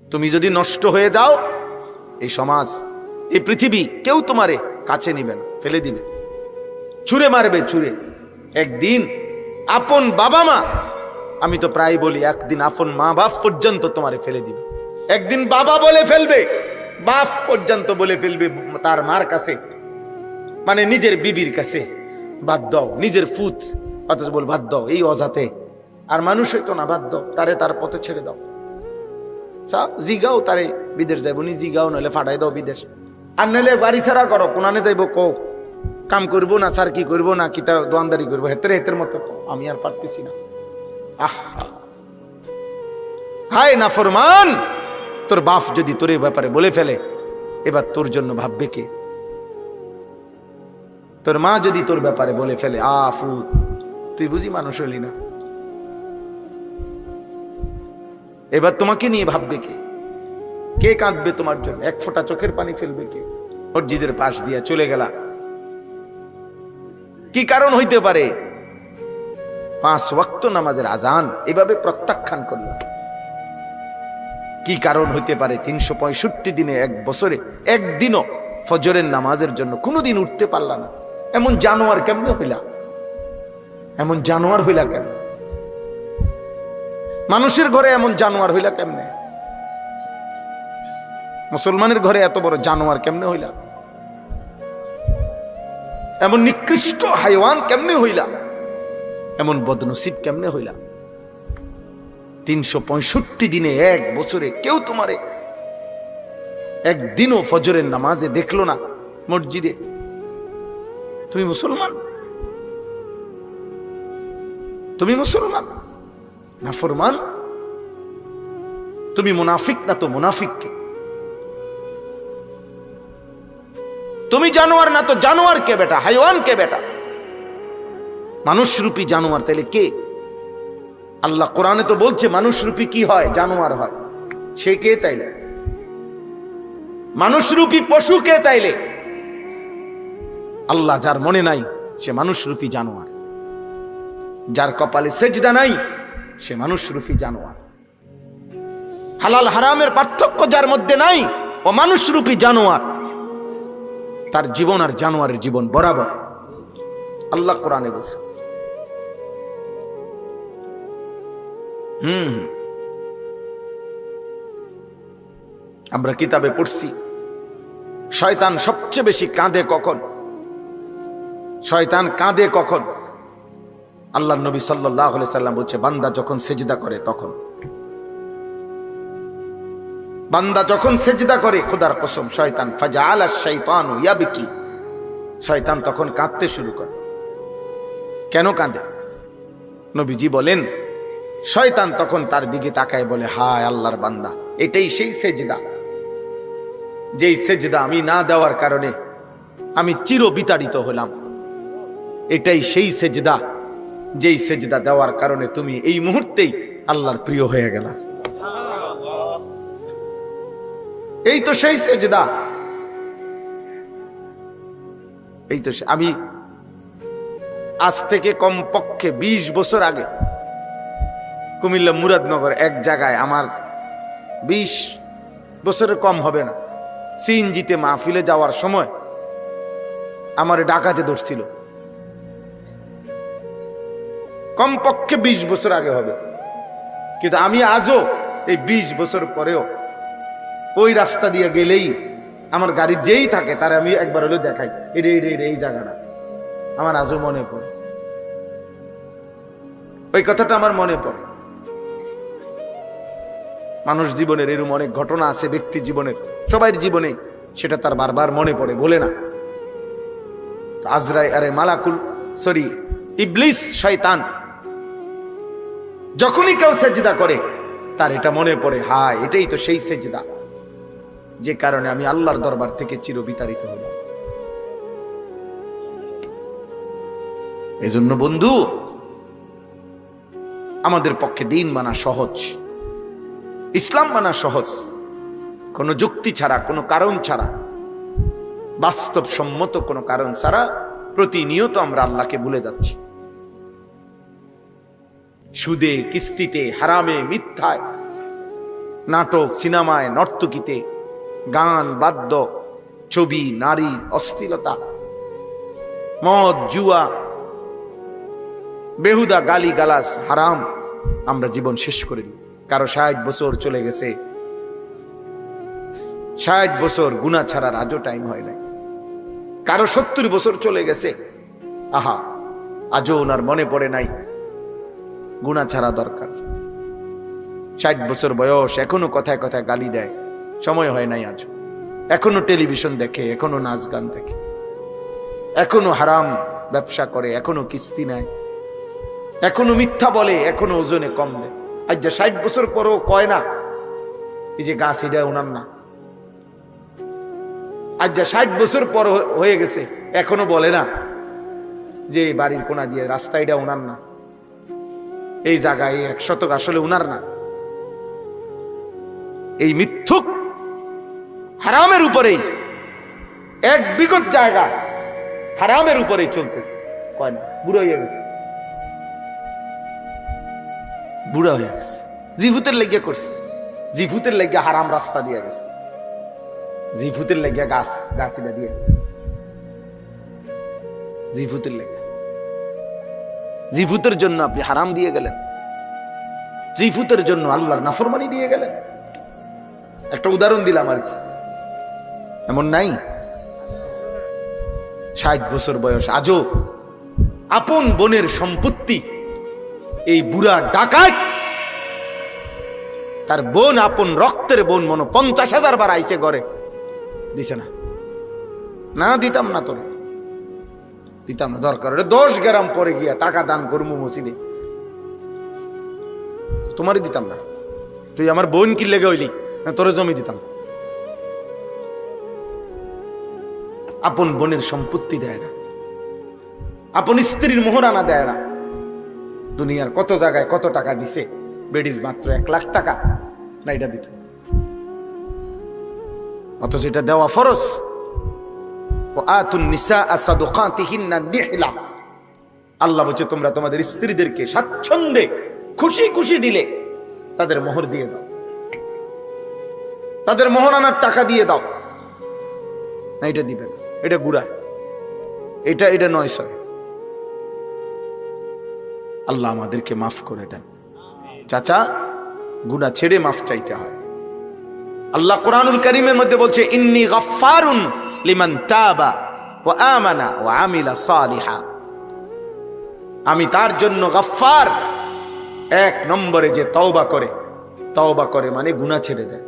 তুমি যদি নষ্ট হয়ে যাও, এই সমাজ, এই পৃথিবী কেউ তোমারে কাছে নিবে না, ফেলে দিবে, ছুঁড়ে মারবে, ছুঁড়ে। একদিন আপন বাবা মা, আমি তো প্রায় বলি, একদিন আপন মা বাপ পর্যন্ত তোমারে ফেলে দিবে। একদিন বাবা বলে ফেলবে, বাপ পর্যন্ত বলে ফেলবে তার মার কাছে, মানে নিজের বিবির কাছে, বাদ দাও, নিজের ফুত, অথচ বল বাদ দাও, এই অজাতে আর মানুষ হইতো না, বাদ দাও, তারে তার পথে ছেড়ে দাও। জিগাও তারে বিদেশ যাইব নি, জিগাও, নইলে ফাটাই দাও বিদেশ, আর নইলে বাড়ি ছাড়া করো, কোনানে যাইব কো, কাম করবো না স্যার, কি করবো না, কিতা দোয়ানদারি করবো, হেতের হেতের মতো কো, আমি আর পারতেছি না। হায় নাফরমান, তোর বাপ যদি তোর এই ব্যাপারে বলে ফেলে, এবার তোর জন্য ভাববে কে? তোর মা যদি তোর ব্যাপারে বলে ফেলে, আফু তুই বুঝি মানুষ হলি না, এবার তোমাকে নিয়ে ভাববে কে? কে কাঁদবে তোমার জন্য? এক ফোঁটা চোখের পানি ফেলবে কে? মসজিদের পাশ দিয়া চলে গেলা, কি কারণ হইতে পারে? 5 ওয়াক্ত নামাজের আজান এভাবে প্রত্যাখ্যান করল, কি কারণ হইতে পারে? 365 দিনে, এক বছরে একদিনও ফজরের নামাজের জন্য কোনোদিন উঠতে পারলা না। এমন জানোয়ার কেমনে হইলা? এমন জানোয়ার হইলা কেন? মানুষের ঘরে এমন জানোয়ার হইলা কেমনে? মুসলমানের ঘরে এত বড় জানোয়ার কেমনে হইলা? এমন নিকৃষ্ট হাইওয়ান কেমনে হইলা? এমন বদনসিব কেমনে হইলা? 365 দিনে, এক বছরে কেউ তোমারে একদিনও ফজরের নামাজে দেখলো না মসজিদে। তুমি মুসলমান? তুমি মুসলমান না ফরমান? তুমি মুনাফিক না তো মুনাফিককে? তুমি জানোয়ার না তো জানোয়ার কে বেটা, হাইওয়ান কে বেটা? মানুষরূপী জানোয়ার তাইলে কে? আল্লাহ কোরআনে তো বলছে মানুষরূপী কি হয়, জানোয়ার হয়। সে কে তাইলে? মানুষরূপী পশু কে তাইলে? আল্লাহ যার মনে নাই সে মানুষরূপী জানোয়ার, যার কপালে সেজদা নাই সে মানুষরূপী জানোয়ার। হালাল হারামের পার্থক্য যার মধ্যে নাই ও মানুষরূপী জানোয়ার। তার জীবন আর জানোয়ারের জীবন বরাবর, আল্লাহ কোরআনে বলছে। আমরা কিতাবে পড়ছি, শয়তান সবচেয়ে বেশি কাঁদে কখন? শয়তান কাঁদে কখন? আল্লাহর নবী সাল্লাল্লাহু আলাইহি সাল্লাম বলছে, বান্দা যখন সেজদা করে তখন। বান্দা যখন সেজদা করে, খোদার কসম, শয়তান ফাজাআলা শাইতানু ইয়াবকি, শয়তান তখন কাঁদতে শুরু করে। কেন কাঁদে? নবীজি বলেন, শয়তান তখন তার দিকে তাকায় বলে, হায় আল্লাহর বান্দা, এটাই সেই সেজদা যেই সেজদা আমি না দেওয়ার কারণে আমি চির বিতাড়িত হলাম। এটাই সেই সেজদা যেই সেজদা দেওয়ার কারণে তুমি এই মুহূর্তেই আল্লাহর প্রিয় হয়ে গেলা। এই তো সেই সেজদা, এই তো। আমি আজ থেকে কমপক্ষে 20 বছর আগে কুমিল্লা মুরাদনগর এক জায়গায়, আমার 20 বছরের কম হবে না, সিএনজিতে মাহফিলে যাওয়ার সময় আমার ডাকাতে ধরছিল। কমপক্ষে 20 বছর আগে হবে, কিন্তু আমি আজও এই 20 বছর পরেও ওই রাস্তা দিয়ে গেলেই আমার গাড়ি যেই থাকে তারা আমি একবার হলেও দেখাই, এই জায়গাটা আমার আজও মনে পড়ে। ওই কথাটা আমার মনে পড়ে। মানুষ জীবনের এরকম অনেক ঘটনা আছে, ব্যক্তি জীবনের, সবাই জীবনে, সেটা তার বারবার মনে পড়ে, বলে না। ইবলিস, শয়তান, যখনই কেউ সেজদা করে তার এটা মনে পড়ে, হায় এটাই তো সেই সেজদা যে কারণে আমি আল্লাহর দরবার থেকে চির বিতাড়িত হলাম। এজন্য বন্ধু, আমাদের পক্ষে দিন মানা সহজ, ইসলাম মানা সহজ, কোনো যুক্তি ছাড়া, কোনো কারণ ছাড়া, বাস্তবসম্মত কোনো কারণ ছাড়া প্রতিনিয়ত আমরা আল্লাহকে ভুলে যাচ্ছি। সুদে, কিস্তিতে, হারামে, মিথ্যায়, নাটক, সিনেমায়, নর্তকীতে, গান, বাদ্য, ছবি, নারী, অশ্লীলতা, মদ, জুয়া, বেহুদা গালি গালাস, হারাম, আমরা জীবন শেষ করে দিই। কারো 60 বছর চলে গেছে, 60 বছর গুনাহ ছাড়ার আজও টাইম হয় নাই। কারো 70 বছর চলে গেছে, আহা, আজও ওনার মনে পড়ে নাই গুনাহ ছাড়া দরকার। 60 বছর বয়স, এখনো কথায় কথায় গালি দেয়, সময় হয় নাই আজও। এখনো টেলিভিশন দেখে, এখনো নাচ গান দেখে, এখনো হারাম ব্যবসা করে, এখনো কিস্তি নেয়, এখনো মিথ্যা বলে, এখনো ওজনে কম দেয়। আজ যে 60 বছর পরও কয় না এই যে গাছ এটা ওনার না। আজ যে 60 বছর পর হয়ে গেছে, এখনো বলে না যে বাড়ির কোনা দিয়ে রাস্তা এটা ওনার না, এই জায়গায় 1 শতক আসলে ওনার না। এই মিথ্যুক হারামের উপরেই, 1 বিঘত জায়গা হারামের উপরেই চলতেছে। কয় না বুড়ো হয়ে গেছে, বুড়া হয়ে গেছে, জিভুতের লেগে করছে, জিভুতের লেগে হারাম রাস্তা দিয়ে গেছে, জিভুতের লেগে গাছ গাছিটা দিয়ে গেছে, জিভুতের লেগে। জিভুতের জন্য আপনি হারাম দিয়ে গেলেন, জিভুতের জন্য আল্লাহর নাফরমানি দিয়ে গেলেন। একটা উদাহরণ দিলাম আর কি, এমন নাই? 60 বছর বয়স, আজও আপন বোনের সম্পত্তি এই বুড়া ডাকাত, তার বোন, আপন রক্তের বোন, মনে 50,000 বার আইছে ঘরে, দিছে না। না দিতাম না, তোরে দিতাম না, দরকার 10 গ্রাম পরে গিয়া টাকা দান করবো মসজিদে, তোমারই দিতাম না। তুই আমার বোন কি লেগে হইলি, তোরে জমি দিতাম। আপন বোনের সম্পত্তি দেয় না, আপন স্ত্রীর মোহরানা দেয় না। দুনিয়ার কত জায়গায় কত টাকা দিছে, বেডির মাত্র 1 লাখ টাকা না, এটা দিত, অথচ এটা দেওয়া ফরজ। আল্লাহ বলছে তোমরা তোমাদের স্ত্রীদেরকে স্বাচ্ছন্দ্যে খুশি খুশি দিলে তাদের মোহর দিয়ে দাও, তাদের মোহরানার টাকা দিয়ে দাও। না, এটা দিবে না, এটা গুড়া, এটা 900। আল্লাহ আমাদেরকে মাফ করে দেন। চাচা, গুনাহ ছেড়ে মাফ চাইতে হয়। আল্লাহ কোরআনুল কারীমের মধ্যে বলছে, ইন্নী গাফফারুন লিমান তাবা ওয়া আমানা ওয়া আমিলা সালিহা। আমি তার জন্য গাফফার, 1 নম্বরে যে তওবা করে, তওবা করে মানে গুনাহ ছেড়ে দেয়।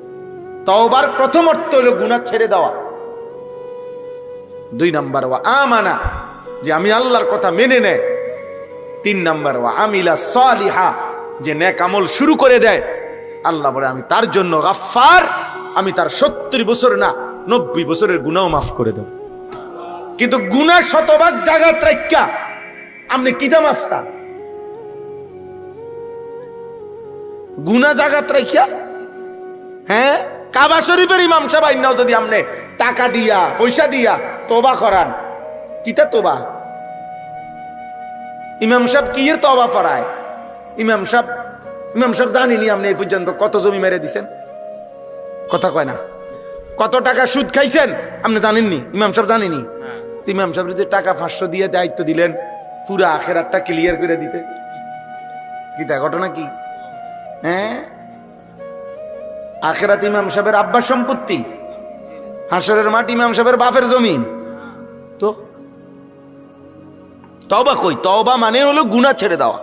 তওবার প্রথম অর্থ হলো গুনাহ ছেড়ে দেওয়া। 2 নম্বর ওয়া আমানা, যে আমি আল্লাহর কথা মেনে নেয়। 3 নম্বর ওয়া আমিলা সালিহা, যে নেক আমল শুরু করে দেয়। আল্লাহ বলে আমি তার জন্য গাফফার, আমি তার 70 বছর না 90 বছরের গুনাহও মাফ করে দেব। কিন্তু গুনাহ শতভাগ জায়গাত রাইখা আপনি কিতা মাফ চান? গুনাহ জায়গাত রাইখা, হ্যাঁ, কাবা শরীফের ইমাম সাহেব আইনাও যদি আপনি টাকা দিয়া পয়সা দিয়া তওবা করান, কিতা তওবা? ইমাম সাহেব কি এর তওবা ফরায়? ইমাম সাহেব জানিনি আপনি এই পর্যন্ত কত জমি মেরে দিছেন? কথা কয় না। কত টাকা সুদ খাইছেন আপনি জানেননি? ইমাম সাহেব জানেনি? ইমাম সাহেব যে টাকা 500 দিয়ে দায়িত্ব দিলেন পুরো আখিরাতটা ক্লিয়ার করে দিতে, কিতা ঘটনা কি? হ্যাঁ, আখিরাত ইমাম সাহেবের আব্বার সম্পত্তি, হাসরের মাটি ইমাম সাহেবের বাপের জমিন। তো তওবা কই? তওবা মানে হলো গুনাহ ছেড়ে দেওয়া।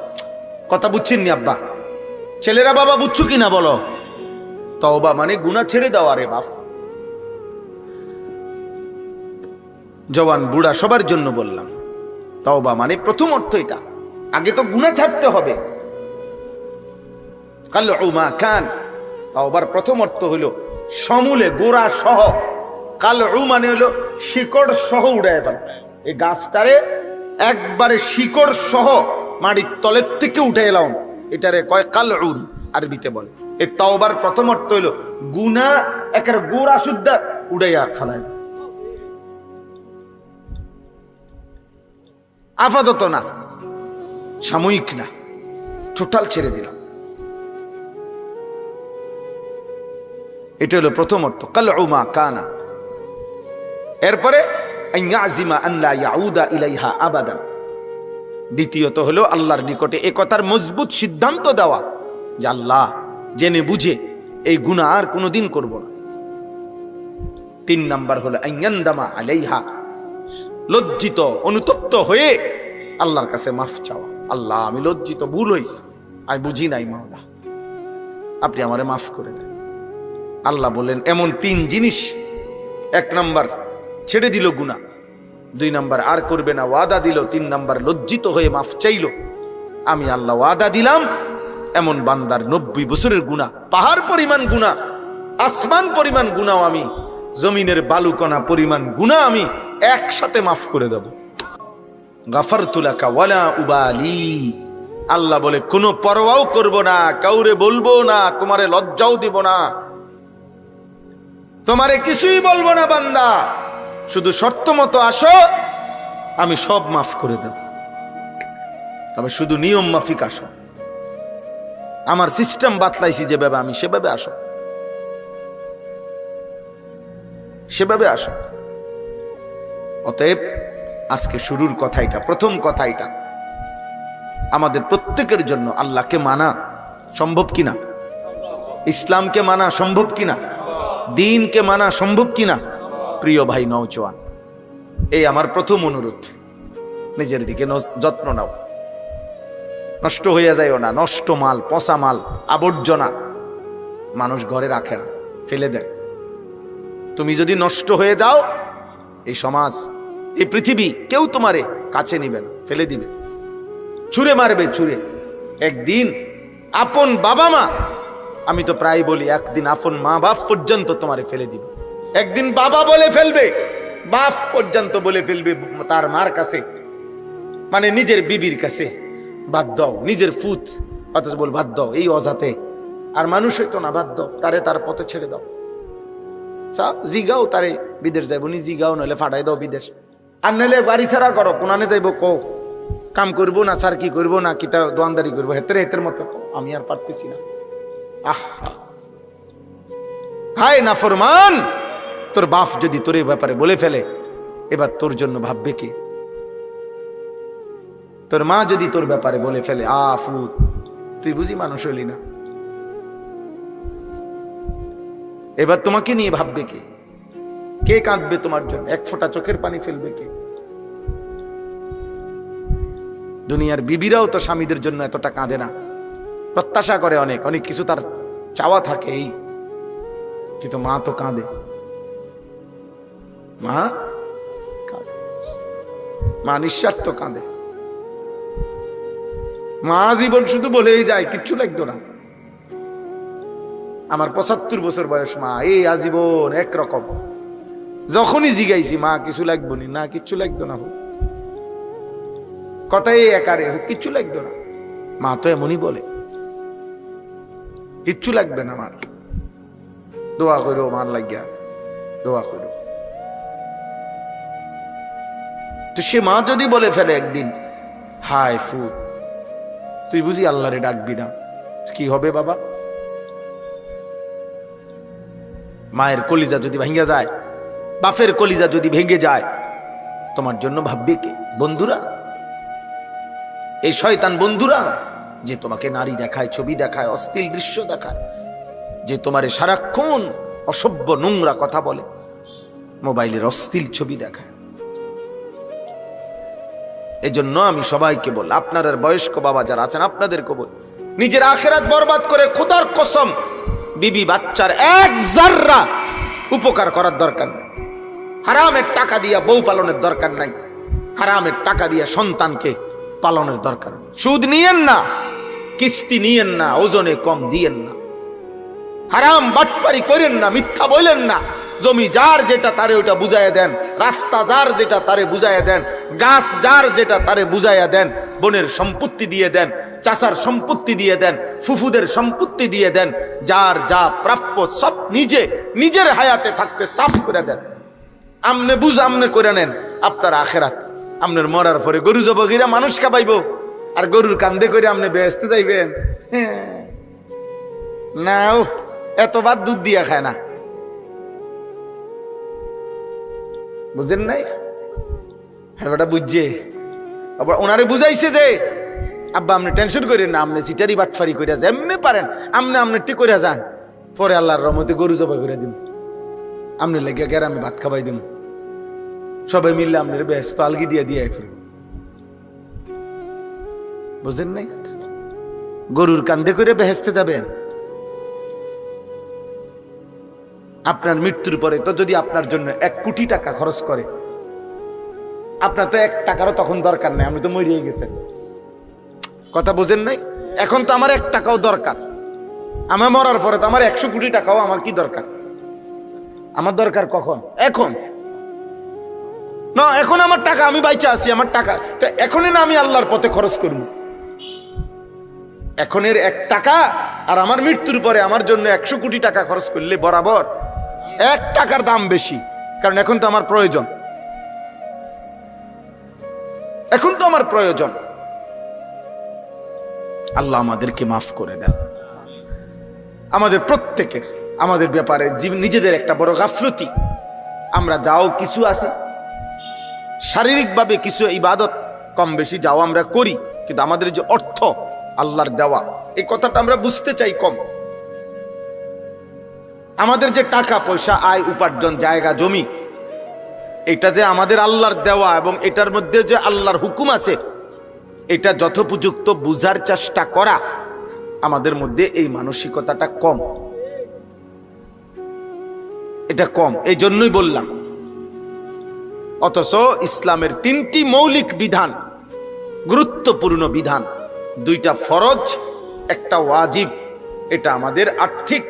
কথা বুঝছেননি আব্বা? ছেলেরা বাবা বুঝছো কিনা বলো? তওবা মানে গুনাহ ছেড়ে দেওয়া রে বাপ। জওয়ান বুড়া সবার জন্য বললাম, তওবা মানে প্রথম অর্থ এটা। আগে তো গুনাহ ছাড়তে হবে। কালউ মা কান, তওবার প্রথম অর্থ হলো সমূলে গোড়া সহ। কালউ মানে হলো শিকড় সহ উড়ায় ফেলা। এই গাছটারে একবারে শিকড় সহ মাটির তলের থেকে উঠে এলাম, এটারে কয় কালউন, আরবিতে বলে। এই তওবার প্রথম অর্থ হলো গুনাহ একের গোড়া শুদ্ধ উড়াইয়া ফেলায়। আপাতত না, সাময়িক না, টোটাল ছেড়ে দিলাম। এটা হলো প্রথম অর্থ, কালউ মা কানা। এরপরে আইয়াজিমা আন লা ইয়াউদা ইলাইহা আবাদান। দ্বিতীয়ত হলো আল্লাহর নিকটে এ কথার মজবুত সিদ্ধান্ত দেওয়া যে আল্লাহ জেনে বুঝে এই গুনাহ আর কোনোদিন করব না। 3 নাম্বার হলো আইয়ান্দামা আলাইহা, লজ্জিত অনুতপ্ত হয়ে আল্লাহর কাছে মাফ চাওয়া। আল্লাহ আমি লজ্জিত, ভুল হয়েছে, আমি বুঝি নাই মাওলা, আপনি আমারে মাফ করে দেন। আল্লাহ বলেন এমন 3 জিনিস। 1 নাম্বার ছেড়ে দিল গুনাহ, 2 নাম্বার আর করবে না ওয়াদা দিল, 3 নাম্বার লজ্জিত হয়ে মাফ চাইল। আমি আল্লাহ ওয়াদা দিলাম এমন বান্দার 90 বছরের গুনাহ, পাহাড় পরিমাণ গুনাহ, আসমান পরিমাণ গুনাহ, আমি জমিনের বালুকণা পরিমাণ গুনাহ আমি একসাথে মাফ করে দেব। গাফারতু লাকা ওয়ালা উবালি। আল্লাহ বলে কোনো পরোয়াও করব না, কাউরে বলবো না, তোমারে লজ্জাও দিব না, তোমারে কিছুই বলবো না বান্দা, শুধু শর্ত মতো আসো, আমি সব মাফ করে দেব। তবে শুধু নিয়ম মাফিক আসো, আমার সিস্টেম বাতলাইছি যেভাবে, আমি সেভাবে আসো, সেভাবে আসো। অতএব আজকে শুরুর কথাইটা, প্রথম কথাইটা আমাদের প্রত্যেকের জন্য আল্লাহকে মানা সম্ভব কিনা, ইসলামকে মানা সম্ভব কিনা, দ্বীনকে মানা সম্ভব কিনা। প্রিয় ভাই নওজোয়ান, এই আমার প্রথম অনুরোধ, নিজের দিকে যত্ন নাও, নষ্ট হয়ে যায়ও না। নষ্ট মাল, পচা মাল, আবর্জনা মানুষ ঘরে রাখে না, ফেলে দেয়। তুমি যদি নষ্ট হয়ে যাও, এই সমাজ, এই পৃথিবী কেউ তোমারে কাছে নিবে না, ফেলে দিবে, ছুঁড়ে মারবে, ছুঁড়ে। একদিন আপন বাবা মা, আমি তো প্রায় বলি একদিন আপন মা বাপ পর্যন্ত তোমারে ফেলে দিবে। একদিন বাবা বলে ফেলবে, বাপ পর্যন্ত বলে ফেলবে তার মার কাছে, মানে নিজের বিবির কাছে, বাদ দাও, নিজের ফুত, অথচ বল বাদ দাও, এই অজাতে আর মানুষ হইতো না, বাদ দাও, তারে তার পথে ছেড়ে দাও। জিগাও তারে বিদেশ যাইব নি, জিগাও, নইলে ফাটাই দাও বিদেশ, আর নইলে বাড়ি ছাড়া করো, কোনানে যাইব কো, কাম করবো না, স্যার কি করবো না, কিতা দোয়ানদারি করবো, হেতের হেতের মতো আমি আর পারতেছি না। আহা হায় নাফরমান, তোর বাপ যদি তোর এই ব্যাপারে বলে ফেলে, এবার তোর জন্য ভাববে কে? তোর মা যদি তোর ব্যাপারে বলে ফেলে, আফু তুই বুঝি মানুষ হইলি না, এবার তোমাকে নিয়ে ভাববে কে? কে কাঁদবে তোমার জন্য? 1 ফোঁটা চোখের পানি ফেলবে কে? দুনিয়ার বিবিরাও তো স্বামীদের জন্য এতটা কাঁদে না, প্রত্যাশা করে অনেক অনেক কিছু, তার চাওয়া থাকে এই, কিন্তু মা তো কাঁদে, মা কাঁদে, মা নিঃস্বার্থ কাঁদে। মা জীবন শুধু বলেই যায়, কিচ্ছু লাগতো না। আমার 75 বছর বয়স, মা এই আজীবন একরকম, যখনই জিগাইছি মা কিছু লাগবো নি, না কিচ্ছু লাগতো না, কথাই একারে, কিচ্ছু লাগতো না। মা তো এমনই বলে, কিচ্ছু লাগবে না আমার, দোয়া করো মার লাগিয়া, দোয়া করো। তো সে মা যদি বলে ফেলে একদিন, হায় ফু তুই বুঝি আল্লাহরে ডাকবি না, কি হবে বাবা? মায়ের কলিজা যদি ভেঙে যায়, বাপের কলিজা যদি ভেঙে যায়, তোমার জন্য ভাববে কে? বন্ধুরা, এই শয়তান বন্ধুরা, যে তোমাকে নারী দেখায়, ছবি দেখায়, অশ্লীল দৃশ্য দেখায়, যে তোমারে সারাক্ষণ অসভ্য নোংরা কথা বলে, মোবাইলের অশ্লীল ছবি দেখায়। এই জন্য আমি সবাইকে বল, আপনাদের বয়স্ক বাবা যারা আছেন, আপনাদেরকে বল, নিজের আখিরাত বরবাদ করে খোদার কসম বিবি বাচ্চার 1 জাররা উপকার করার দরকার নেই। হারামের টাকা দিয়া বউ পালনের দরকার নাই, হারামের টাকা দিয়া সন্তানকে পালনের দরকার। সুদ নিয়েন না, কিস্তি নিয়েন না, ওজনে কম দিয়েন না, হারাম বাটপারি করেন না, মিথ্যা বলেন না। জমি যার যেটা তারে ওটা বুঝাইয়া দেন, রাস্তা যার যেটা তারে বুঝাইয়া দেন, গাছ যার যেটা তারে বুঝাইয়া দেন, বোনের সম্পত্তি দিয়ে দেন, চাচার সম্পত্তি দিয়ে দেন, ফুফুদের সম্পত্তি দিয়ে দেন, যার যা প্রাপ্য সব নিজের হায়াতে থাকতে সাফ করে দেন। আমনে বুঝ আমনে করে নেন, আপনার আখেরাত, আপনার মরার পরে গরু জবগিরা মানুষ খাবাইব, আর গরুর কান্দে করে আপনি বেহেশতে যাইবেন? না, এত বাদ দুধ দিয়া খায় না। বুঝেন নাই? হ্যাঁ বেটা বুঝছে। আবার ওনারে বুঝাইছে যে আব্বা আপনি টেনশন করেন না, আপনি চিটারি বাটফারি করে যেমনি পারেন আপনি ঠিক করে যান, পরে আল্লাহর রহমতে গরু জবাই করে দিন, আপনি লেগে গের আমি ভাত খাবাই দিব, সবাই মিললে আপনার ব্যস্ত আলগি দিয়ে দিয়ে ফেলব। বুঝেন নাই? গরুর কান্দে করে বেহেস্তে যাবেন। আপনার মৃত্যুর পরে তো যদি আপনার জন্য 1 কোটি টাকা খরচ করে, আপনার তো 1 টাকারও তখন দরকার নেই, আপনি তো মরিয়ে গেছেন। কথা বুঝেন নাই? এখন তো আমার 1 টাকাও দরকার, আমার মরার পরে তো আমার 100 কোটি টাকাও আমার কি দরকার? আমার দরকার কখন? এখন না, এখন আমার টাকা, আমি বাইচা আছি, আমার টাকা তো এখনই না আমি আল্লাহর পথে খরচ করব। এখনের 1 টাকা আর আমার মৃত্যুর পরে আমার জন্য 100 কোটি টাকা খরচ করলে বরাবর 1 টাকার দাম বেশি, কারণ এখন তো আমার প্রয়োজন, এখন তো আমার প্রয়োজন। আল্লাহ আমাদেরকে মাফ করে দেন। আমাদের প্রত্যেকের আমাদের ব্যাপারে নিজেদের একটা বড় গাফলতি। আমরা যাও কিছু আছে শারীরিকভাবে কিছু ইবাদত কম বেশি যাও আমরা করি, কিন্তু আমাদের যে অর্থ আল্লাহর দেওয়া, এই কথাটা আমরা বুঝতে চাই কম। আমাদের যে টাকা পয়সা আয় উপার্জন জায়গা জমি, এটা যে আমাদের আল্লাহর দেওয়া এবং এটার মধ্যে যে আল্লাহর হুকুম আছে, এটা যথোপযুক্ত বুঝার চেষ্টা করা আমাদের মধ্যে এই মানসিকতাটা কম, এটা কম। এই জন্যই বললাম। অথচ ইসলামের 3টি মৌলিক বিধান, গুরুত্বপূর্ণ বিধান, 2টা ফরজ, একটা ওয়াজিব। এটা আমাদের আর্থিক,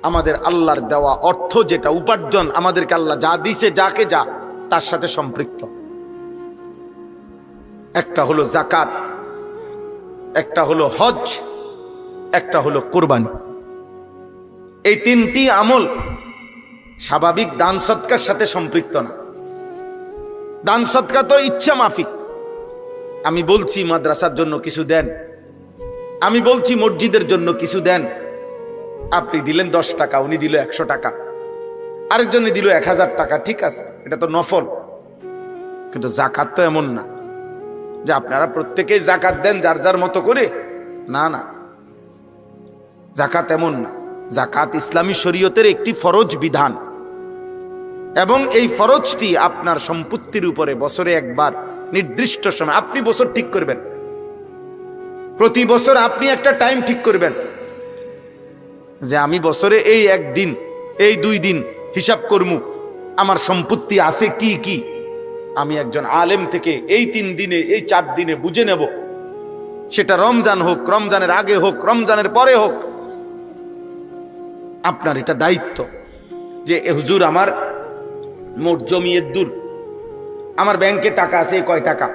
আমাদের আল্লাহর দেওয়া অর্থ যেটা উপার্জন, আমাদেরকে আল্লাহ যা দিছে যাকে যা তার সাথে সম্পৃক্ত। একটা হলো যাকাত, একটা হলো হজ, একটা হলো কুরবানি। এই 3টি আমল স্বাভাবিক দান সৎকার সাথে সম্পৃক্ত না। দান সৎকা তো ইচ্ছা মাফিক। আমি বলছি মাদ্রাসার জন্য কিছু দেন, আমি বলছি মসজিদের জন্য কিছু দেন, আপনি দিলেন 10 টাকা, উনি দিল 100 টাকা, আরেকজনে দিল 1000 টাকা, ঠিক আছে, এটা তো নফল। কিন্তু যাকাত তো এমন না যে আপনারা প্রত্যেকেই যাকাত দেন যার যার মতো করে, না না, যাকাত এমন না। যাকাত ইসলামী শরীয়তের একটি ফরজ বিধান, এবং এই ফরজটি আপনার সম্পত্তির উপরে বছরে একবার নির্দিষ্ট সময় আপনি বছর ঠিক করবেন। প্রতি বছর আপনি একটা টাইম ঠিক করবেন যে আমি বছরে এই 1 দিন, এই 2 দিন হিসাব করবো আমার সম্পত্তি আছে কি কি। আমি একজন আলেম থেকে এই 3 দিনে, এই 4 দিনে বুঝে নেব, সেটা রমজান হোক, রমজানের আগে হোক, রমজানের পরে হোক। আপনার এটা দায়িত্ব যে হুজুর আমার মোট জমিয়ে দূর, আমার ব্যাংকে টাকা আছে কয় টাকা,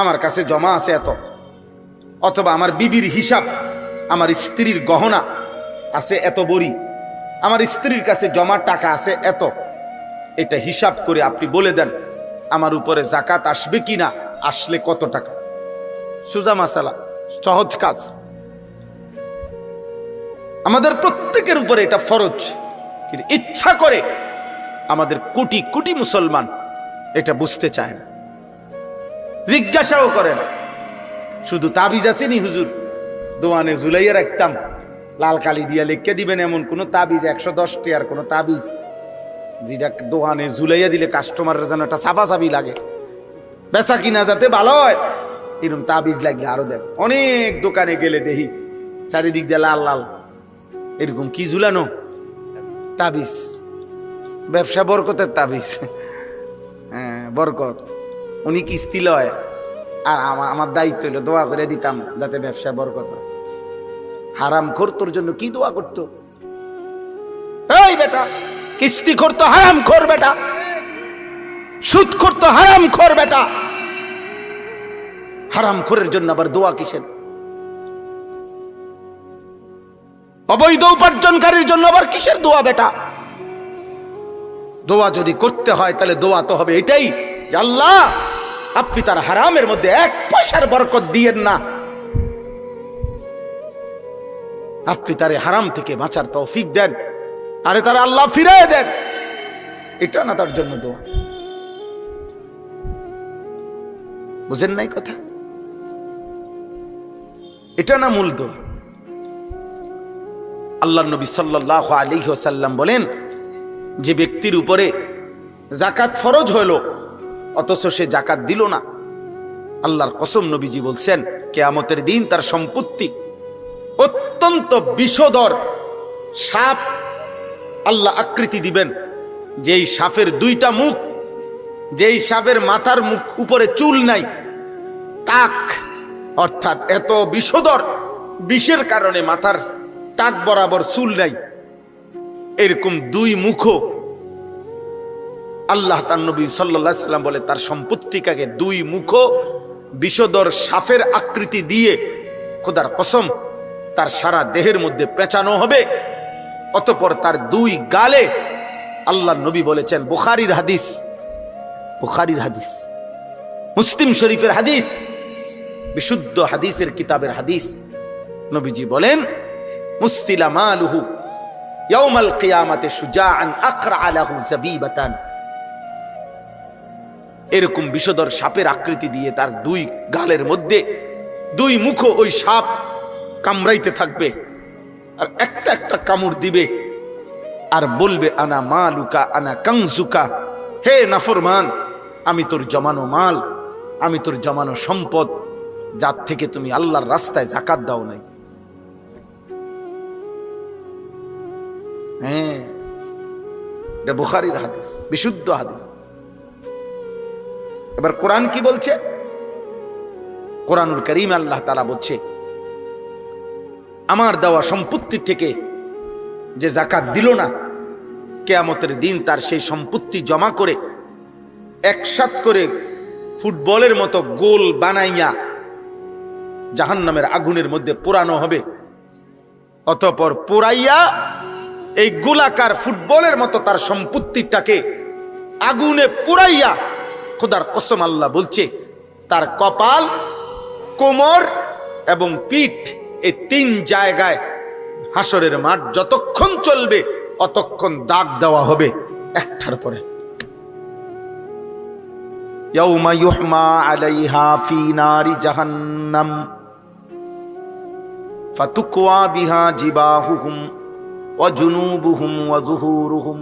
আমার কাছে জমা আছে এত, অথবা আমার বিবির হিসাব, আমার স্ত্রীর গহনা আছে এত বড়ি, আমার স্ত্রীর কাছে জমা টাকা আছে এত। এটা হিসাব করে আপনি বলে দেন আমার উপরে যাকাত আসবে কিনা, আসলে কত টাকা। সোজা মাসালা, সহজ কাজ। আমাদের প্রত্যেকের উপরে এটা ফরজ, কিন্তু ইচ্ছা করে আমাদের কোটি কোটি মুসলমান এটা বুঝতে চায় না, জিজ্ঞাসাও করে না। শুধু তাবিজ আছে নি হুজুর, দোয়ানে ঝুলাইয়া রাখতাম, লাল কালি দিয়া লিখে দিবেন এমন কোন তাবিজ, 110 টাকার কোন তাবিজ যেটা দোকানে ঝুলাইয়া দিলে কাস্টমারের যেন একটা সাফাসাফি লাগে, বেচা কিনা যাতে ভালো হয়, এরকম তাবিজ লাগলে আরো দেন। অনেক দোকানে গেলে দেখি চারিদিক দিয়ে লাল লাল এরকম কি ঝুলানো তাবিজ, ব্যবসা বরকতের তাবিজ। হ্যাঁ বরকত, উনি কিস্তি লয়, আর আমার দায়িত্ব হলো দোয়া করে দিতাম যাতে ব্যবসা বরকত হয়। হারাম খোর তোর জন্য কি দোয়া করতো? এই বেটা, কিস্তি করতো হারাম খোর বেটা, সুদ করতো হারাম খোর বেটা, হারাম খোরের জন্য আবার দোয়া কিসের? অবৈধ উপার্জনকারীর জন্য আবার কিসের দোয়া বেটা? দোয়া যদি করতে হয় তাহলে দোয়া তো হবে এটাই যে আল্লাহ আপনি তার হারামের মধ্যে 1 পয়সার বরকত দিয়েন না, আপনি তারে হারাম থেকে বাঁচার তৌফিক দেন, আরে তারা আল্লাহ ফিরিয়ে দেন। এটা না তার জন্য দোয়া। বুঝেন নাই কথা? এটা না মূল দোয়া। আল্লাহ নবী সাল্লাল্লাহু আলাইহি ওয়াসাল্লাম বলেন, যে ব্যক্তির উপরে যাকাত ফরজ হলো অথচ সে যাকাত দিল না, আল্লাহর কসম নবীজি বলছেন কিয়ামতের দিন তার সম্পত্তি অত্যন্ত বিষধর সাপ আল্লাহ আকৃতি দিবেন, যেই সাপের দুইটা মুখ, যেই সাপের মাথার মুখ উপরে চুল নাই, টাক, অর্থাৎ এত বিষধর, বিষের কারণে মাথার টাক বরাবর চুল নাই, এরকম দুই মুখ আল্লাহ তার নবী সাল্লাল্লাহু আলাইহি সাল্লাম বলে তার সম্পত্তিকাকে দুই মুখ বিষধর সাপের আকৃতি দিয়ে খোদার কসম তার সারা দেহের মধ্যে পেঁচানো হবে। অতঃপর তার দুই গালে, আল্লাহ নবী বলেছেন, বুখারীর হাদিস, বুখারীর হাদিস, মুসলিম শরীফের হাদিস, বিশুদ্ধ হাদিসের কিতাবের হাদিস, নবীজি বলেন, মুসতিলা মালুহু ইয়াউমাল কিয়ামাতে শুজাআন আকরা লাহু যাবিবাতান। এরকম বিষধর সাপের আকৃতি দিয়ে তার দুই গালের মধ্যে দুই মুখ ওই সাপ কামড়াইতে থাকবে, আর একটা একটা কামড় দিবে আর বলবে, আনা মালুকা আনা কানজুকা, হে নাফরমান, আমি তোর জমানো মাল, আমি তোর জমানো সম্পদ, যার থেকে তুমি আল্লাহর রাস্তায় যাকাত দাও নাই। হ্যাঁ, এটা বুখারীর হাদিস, বিশুদ্ধ হাদিস। এবার কোরআন কি বলছে? কোরআনুল কারীম আল্লাহ তাআলা বলছে, আমার দেওয়া সম্পত্তি থেকে যে যাকাত দিল না, কিয়ামতের দিন তার সেই সম্পত্তি জমা করে একসাথ করে ফুটবলের মতো গোল বানাইয়া জাহান্নামের আগুনের মধ্যে পোড়ানো হবে। অতঃপর পোড়াইয়া এই গোলাকার ফুটবলের মতো তার সম্পত্তিটাকে আগুনে পোড়াইয়া, খোদার কসম আল্লাহ বলছে, তার কপাল, কোমর এবং পিঠ, এই তিন জায়গায় হাসরের মাঠ যতক্ষণ চলবে অতক্ষণ দাগ দেওয়া হবে একটার পরে। ইয়াউমা ইউহমা আলাইহা ফি নারি জাহান্নাম ফাতুকওয়া বিহা জিবাহুহুম ওয়া জুনুবুহুম ওয়া যুহুরুহুম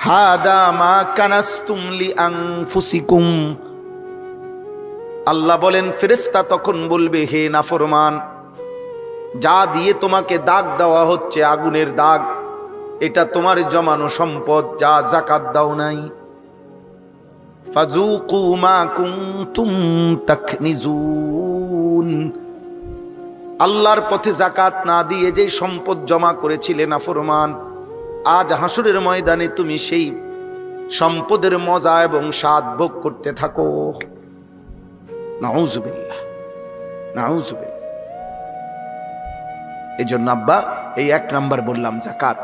হাদা মা কানাসতুম লিআনফুসিকুম। আল্লাহ বলেন, ফেরেশতা তখন বলবে, হে নাফরমান, যা দিয়ে তোমাকে দাগ দেওয়া হচ্ছে আগুনের দাগ, এটা তোমার জমানো সম্পদ, যা যাকাত দাও নাই। ফাযুকু মা কুনতুম তাকনিজুন। আল্লাহর পথে যাকাত না দিয়ে যে সম্পদ জমা করেছিলে নাফরমান, আজ হাসরের ময়দানে তুমি সেই সম্পদের মজা এবং স্বাদ ভোগ করতে থাকো। নাউযুবিল্লাহ, নাউযুবিল্লাহ। এই জন্য আব্বা, এই এক নাম্বার বললাম যাকাত,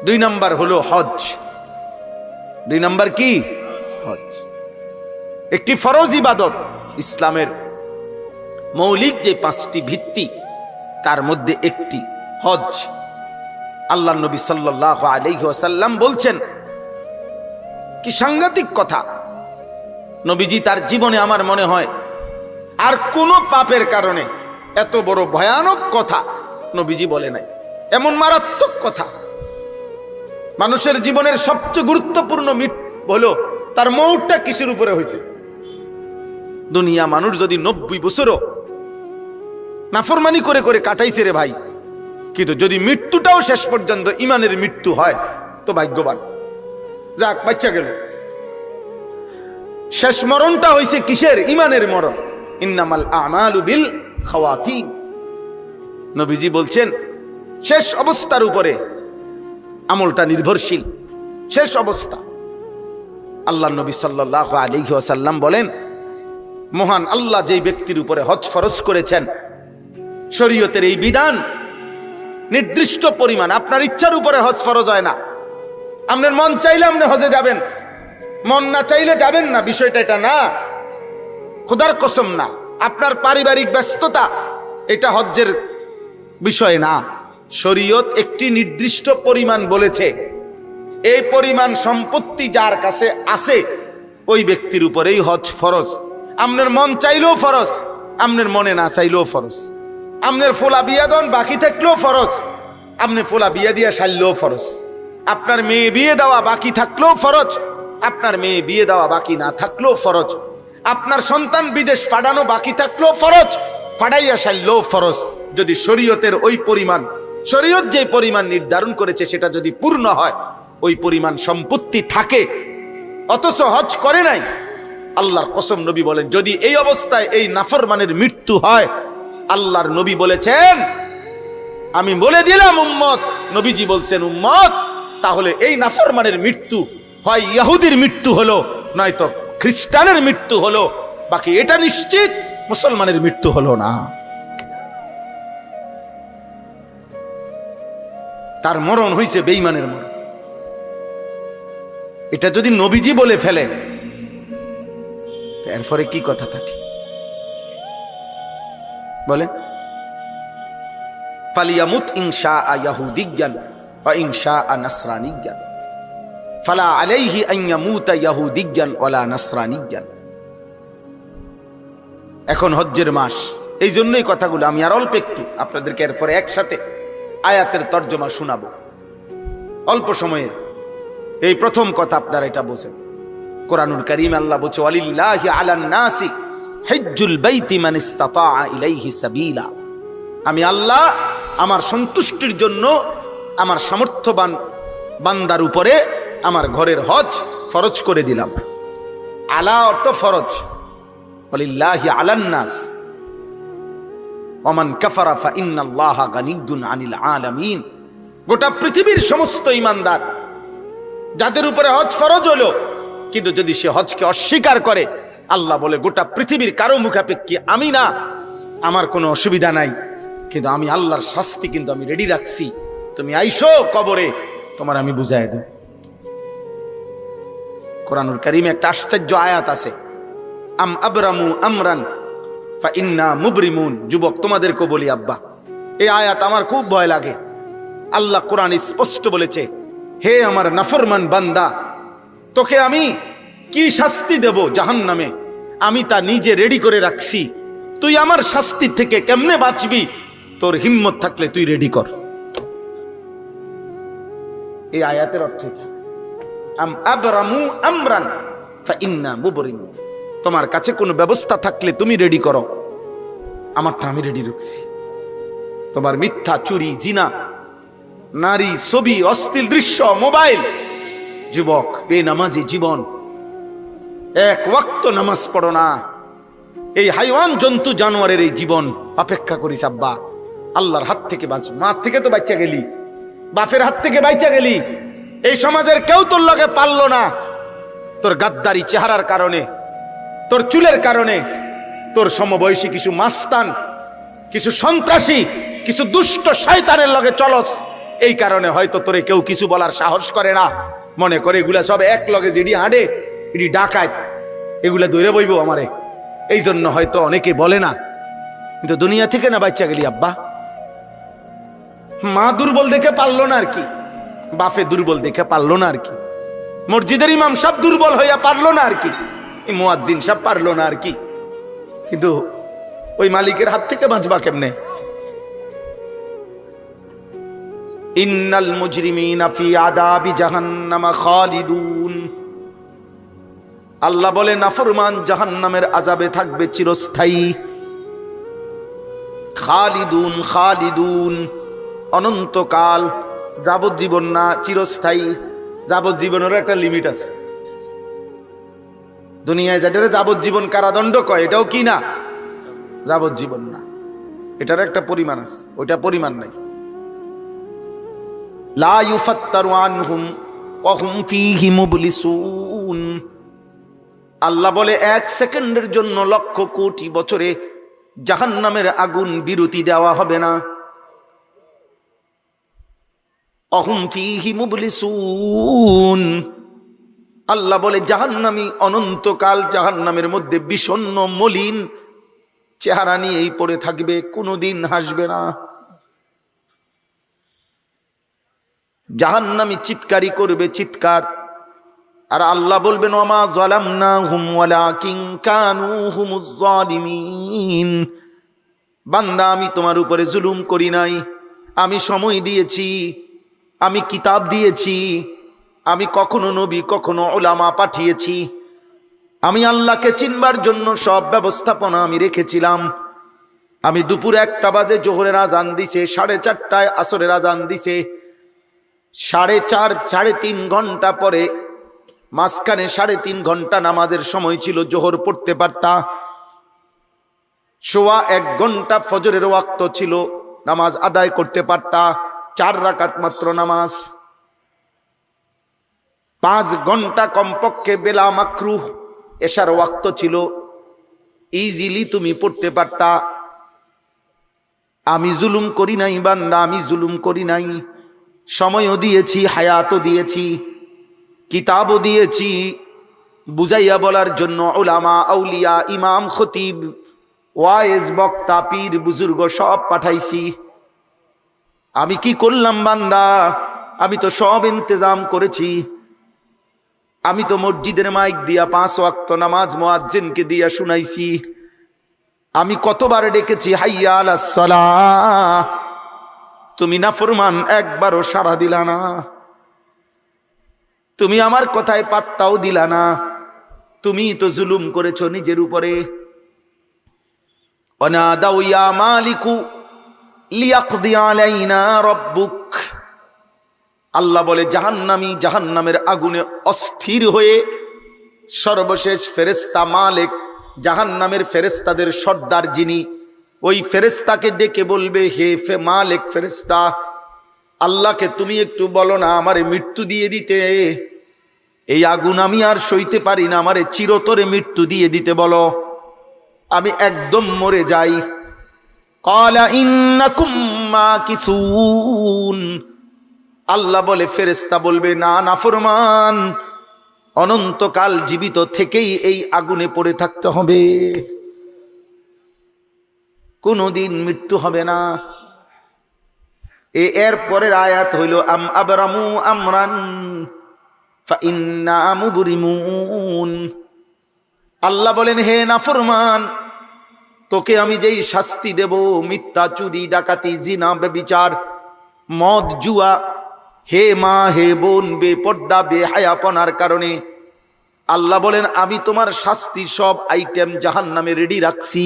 দুই নাম্বার হলো হজ। দুই নাম্বার কি? হজ। একটি ফরজ ইবাদত, ইসলামের মৌলিক যে পাঁচটি ভিত্তি তার মধ্যে একটি হজ। আল্লাহ নবী সাল্লাল্লাহু আলাইহি ওয়াসাল্লাম বলছেন, কি সাংঘাতিক কথা! নবীজি তার জীবনে আমার মনে হয় আর কোন পাপের কারণে এত বড় ভয়ানক কথা নবীজি বলে নাই। এমন মারাত্মক কথা, মানুষের জীবনের সবচেয়ে গুরুত্বপূর্ণ হলো তার মৌতটা কিসের উপরে হয়েছে। দুনিয়া মানুষ যদি 90 বছরও নাফরমানি করে করে কাটাইছে রে ভাই, কিন্তু যদি মৃত্যুটাও শেষ পর্যন্ত ইমানের মৃত্যু হয় তো ভাগ্যবান। যাক, বাচ্চা গেল, শেষ মরণটা হয়েছে কিসের? ইমানের মরণ। ইন্নামাল আমালু বিল খাওয়াতিম। নবীজি বলছেন, শেষ অবস্থার উপরে আমলটা নির্ভরশীল, শেষ অবস্থা। আল্লাহ নবী সাল্লাল্লাহু আলাইহি ওয়াসাল্লাম বলেন, মহান আল্লাহ যেই ব্যক্তির উপরে হজ ফরজ করেছেন, শরীয়তের এই বিধান নির্দিষ্ট পরিমাণ, আপনার ইচ্ছার উপরে হজ ফরজ হয় না। আপনার মন চাইলে আপনি হজে যাবেন, মন না চাইলে যাবেন না, বিষয়টা এটা না। খোদার কসম না, আপনার পারিবারিক ব্যস্ততা এটা হজ্জের বিষয় না। শরীয়ত একটি নির্দিষ্ট পরিমাণ বলেছে, এই পরিমাণ সম্পত্তি যার কাছে আছে ওই ব্যক্তির উপরেই হজ ফরজ। আপনার মন চাইলেও ফরজ, আপনার মনে না চাইলেও ফরজ। আপনার ফোলা বিয়া দন বাকি থাকলেও ফরজ, আপনি ফোলা বিয়া দিয়া সারলেও ফরজ। আপনার মেয়ে বিয়ে দেওয়া বাকি থাকলেও ফরজ, আপনার মেয়ে বিয়ে দেওয়া বাকি না থাকলেও ফরজ। আপনার সন্তান বিদেশ পাঠানো বাকি থাকলেও ফরজ, পাঠাইয়া সারলেও ফরজ। যদি শরীয়তের ওই পরিমাণ, শরীয়ত যে পরিমাণ নির্ধারণ করেছে সেটা যদি পূর্ণ হয়, ওই পরিমাণ সম্পত্তি থাকে, অথচ হজ করে নাই, আল্লাহর কসম নবী বলেন যদি এই অবস্থায় এই নাফরমানের মৃত্যু হয়, আল্লাহর নবী বলেছেন, আমি বলে দিলাম উম্মত, নবীজি বলছেন উম্মত, তাহলে এই নাফরমানের মৃত্যু হয় ইহুদির মৃত্যু হলো, নয়তো খ্রিস্টানের মৃত্যু হলো, বাকি এটা নিশ্চিত মুসলমানের মৃত্যু হলো না। তার মরণ হইছে বেঈমানের মরণ। এটা যদি নবীজি বলে ফেলে, এরপরে কি কথা থাকে বলেন? ফালিয়ামুত ইনশা ইয়াহুদিয়ান ওয়া ইনশা নাসরানিয়ান ফালা আলাইহি আন ইয়ামুতা ইয়াহুদিয়ান ওয়ালা নাসরানিয়ান। এখন হজ্জের মাস, এই জন্যই কথাগুলো আমি আর অল্প একটু আপনাদেরকে এরপরে একসাথে আয়াতের তর্জমা শোনাবো অল্প সময়ে। এই প্রথম কথা আপনারা এটা বোঝেন, কোরআনুল কারীম আল্লাহ বলছে ওয়ালিল্লাহি আলান নাসি হিজ্জুল বাইতি মান ইসতাতা ইলাইহি সাবিলা। আমি আল্লাহ আমার সন্তুষ্টির জন্য আমার সামর্থ্যবান বান্দার উপরে আমার ঘরের হজ ফরজ করে দিলাম। আলা অর্থ ফরজ, ওয়ালিল্লাহি আলান নাস ওমান কাফারা ফা ইন্নাল্লাহা গানিয়্যুন আনিল আলামিন। গোটা পৃথিবীর সমস্ত ঈমানদার যাদের উপরে হজ ফরজ হলো, কিন্তু যদি সে হজকে অস্বীকার করে, আল্লাহ বলে গোটা পৃথিবীর কারো মুখাপেক্ষী আমি না, আমার কোনো অসুবিধা নাই, কিন্তু আমি আল্লাহর শাস্তি কিন্তু আমি রেডি রাখছি। তুমি আইসো কবরে, তোমার আমি বুঝাই দেব। কোরআনুল কারীমে একটা আশ্চর্য আয়াত আছে, আম আবরামু আমরান ফা ইন্না মুবরিমুন। যুবক তোমাদেরকে বলি আব্বা, এই আয়াত আমার খুব ভয় লাগে। আল্লাহ কোরআন স্পষ্ট বলেছে, হে আমার নাফরমান বান্দা, তোকে আমি কি শাস্তি দেব জাহান্নামে, আমি তা নিজে রেডি করে রাখছি। তুই আমার শাস্তি থেকে কেমনে বাঁচবি, তোর হিম্মত থাকলে তুই রেডি কর। এই আয়াতের অর্থ আম আবরামু আমরান ফা ইন্না মুবরিমুন। তোমার কাছে কোনো ব্যবস্থা থাকলে তুমি রেডি করো, আমারটা আমি রেডি রাখছি। তোমার মিথ্যা, চুরি, জিনা, নারী, ছবি, অশ্লীল দৃশ্য, মোবাইল, যুবক বেনামাজি জীবন, এক ওয়াক্ত নামাজ পড়ো না, এই হাইওয়ান জন্তু জানোয়ারের এই জীবন অপেক্ষা করিস আব্বা আল্লাহর হাত থেকে বাঁচ। মার থেকে তো বাচ্চা গেলি, বাপের হাত থেকে বাচ্চা গেলি, এই সমাজের কেউ তোর লগে পারলো না, তোর গাদ্দারি চেহারার কারণে, তোর চুলের কারণে, তোর সমবয়সী কিছু মাস্তান, কিছু সন্ত্রাসী, কিছু দুষ্ট শয়তানের লগে চলস, এই কারণে হয়তো তোরে কেউ কিছু বলার সাহস করে না, মনে করে এগুলা সব এক লগে যেডি হাঁটে এডি ডাকাত, এগুলা দৌড়ে বইব আমারে, এই জন্য হয়তো অনেকে বলে না। কিন্তু দুনিয়া থেকে না বাচ্চা গেলি আব্বা। মা দুর্বল দেখে পারলো না আর কি, বাপে দুর্বল দেখে পারলো না আর কি, মসজিদের ইমাম সব দুর্বল হইয়া পারলো না আর কি, মুয়াজ্জিন সব পারলো না আর কি, কিন্তু ওই মালিকের হাত থেকে বাঁচবা কেমনে? ইন্নাল মুজরিমিনা ফি আযাবি জাহান্নাম খালিদুন। আল্লাহ বলে নাফরমান জাহান্নামের আযাবে থাকবে চিরস্থায়ী। খালিদুন, খালিদুন অনন্তকাল, যাবজ্জীবন না, চিরস্থায়ী। যাবজ্জীবনেরও একটা লিমিট আছে। দুনিয়ায় যেটারে যাবজ্জীবন কারাদণ্ড কয়, এটাও কি না যাবজ্জীবন না, এটার একটা পরিমাণ আছে, ওইটা পরিমাণ নাই। লা ইউফাত্তারু আনহুম ওয়া হুম ফীহি মুবলিসুন। আল্লাহ বলে 1 সেকেন্ডের জন্য লক্ষ কোটি বছরে জাহান্নামের আগুন বিরতি দেওয়া হবে না। অহুম ফীহি মুবলিসুন। আল্লাহ বলে জাহান্নামী অনন্তকাল জাহান্নামের মধ্যে বিষণ্ণ মলিন চেহারা নিয়েই পড়ে থাকবে, কোনোদিন হাসবে না। জাহান্নামী চিৎকারি করবে চিৎকার, আর আল্লাহ বলবেন ওমা যালামনাহুম ওয়ালাকিন কানু হুমুজ জালিমিন। বান্দা আমি তোমার উপরে জুলুম করি নাই, আমি সময় দিয়েছি, আমি কিতাব দিয়েছি, আমি কখনো নবী কখনো উলামা পাঠিয়েছি, আমি আল্লাহকে চিনবার জন্য সব ব্যবস্থাপনা আমি রেখেছিলাম। আমি দুপুর 1টা বাজে জোহরের আজান দিছে, 4:30টায় আসরের আজান দিছে, 3.5 ঘন্টা পরে মাঝখানে 3.5 ঘন্টা নামাজের সময় ছিল, জোহর পড়তে পারতা। 1.25 ঘন্টা ফজরের ওয়াক্ত ছিল, নামাজ আদায় করতে পারতা, 4 রাকাত মাত্র নামাজ। 5 ঘন্টা কমপক্ষে বেলা মাকরুহ এশার ওয়াক্ত ছিল, ইজিলি তুমি পড়তে পারতা। আমি জুলুম করি নাই বান্দা, আমি জুলুম করি নাই। সময়ও দিয়েছি, হায়াতও দিয়েছি, কিতাবও দিয়েছি, বুঝাইয়া বলার জন্য উলামা, আউলিয়া, ইমাম, খতিব, ওয়াইজ, বক্তা, পীর, বুজুর্গ সব পাঠাইছি। আমি কি করলাম বান্দা? আমি তো সব ইন্তজাম করেছি। আমি তো মসজিদের মাইক দিয়া 5 ওয়াক্ত নামাজ মুয়াজ্জিনকে দিয়া শুনাইছি। আমি কতবার ডেকেছি হাইয়া আলাস সালাহ, তুমি নাফরমান, একবারও সাড়া দিলা না। তুমি আমার কথায় পাত্তাও দিলা না। তুমি তো জুলুম করেছো নিজের উপরে। অনাদাউ ইয়া মালিকু লিয়াকদি আলাইনা রাব্বুক। আল্লাহ বলে জাহান্নামী জাহান্নামের আগুনে অস্থির হয়ে সর্বশেষ ফেরেশতা মালিক, জাহান্নামের ফেরেশতাদের সর্দার যিনি, ওই ফেরেশতাকে ডেকে বলবে, হে মালিক ফেরেশতা, আল্লাহকে তুমি একটু বলো না আমারে মৃত্যু দিয়ে দিতে। এই আগুন আমি আর সইতে পারি না, আমারে চিরতরে মৃত্যু দিয়ে দিতে বলো, আমি একদম মরে যাই। ক্বালা ইন্নাকুম মাকিসুন। আল্লাহ বলে, ফেরেশতা বলবে, না নাফরমান, অনন্তকাল জীবিত থেকেই এই আগুনে পড়ে থাকতে হবে, কোনদিন মৃত্যু হবে না। এর পরের আয়াত হইল আম আবরামু আমরান ফাইন্না মুবরিমুন। আল্লাহ বলেন, হে নাফরমান, তোকে আমি যেই শাস্তি দেব, মিথ্যা, চুরি, ডাকাতি, জিনা, ব্যভিচার, মদ, জুয়া, হে মা হে বোন, বেপর্দা বেহায়াপনার কারণে, আল্লাহ বলেন আমি তোমার শাস্তি সব আইটেম জাহান্নামে রেডি রাখছি।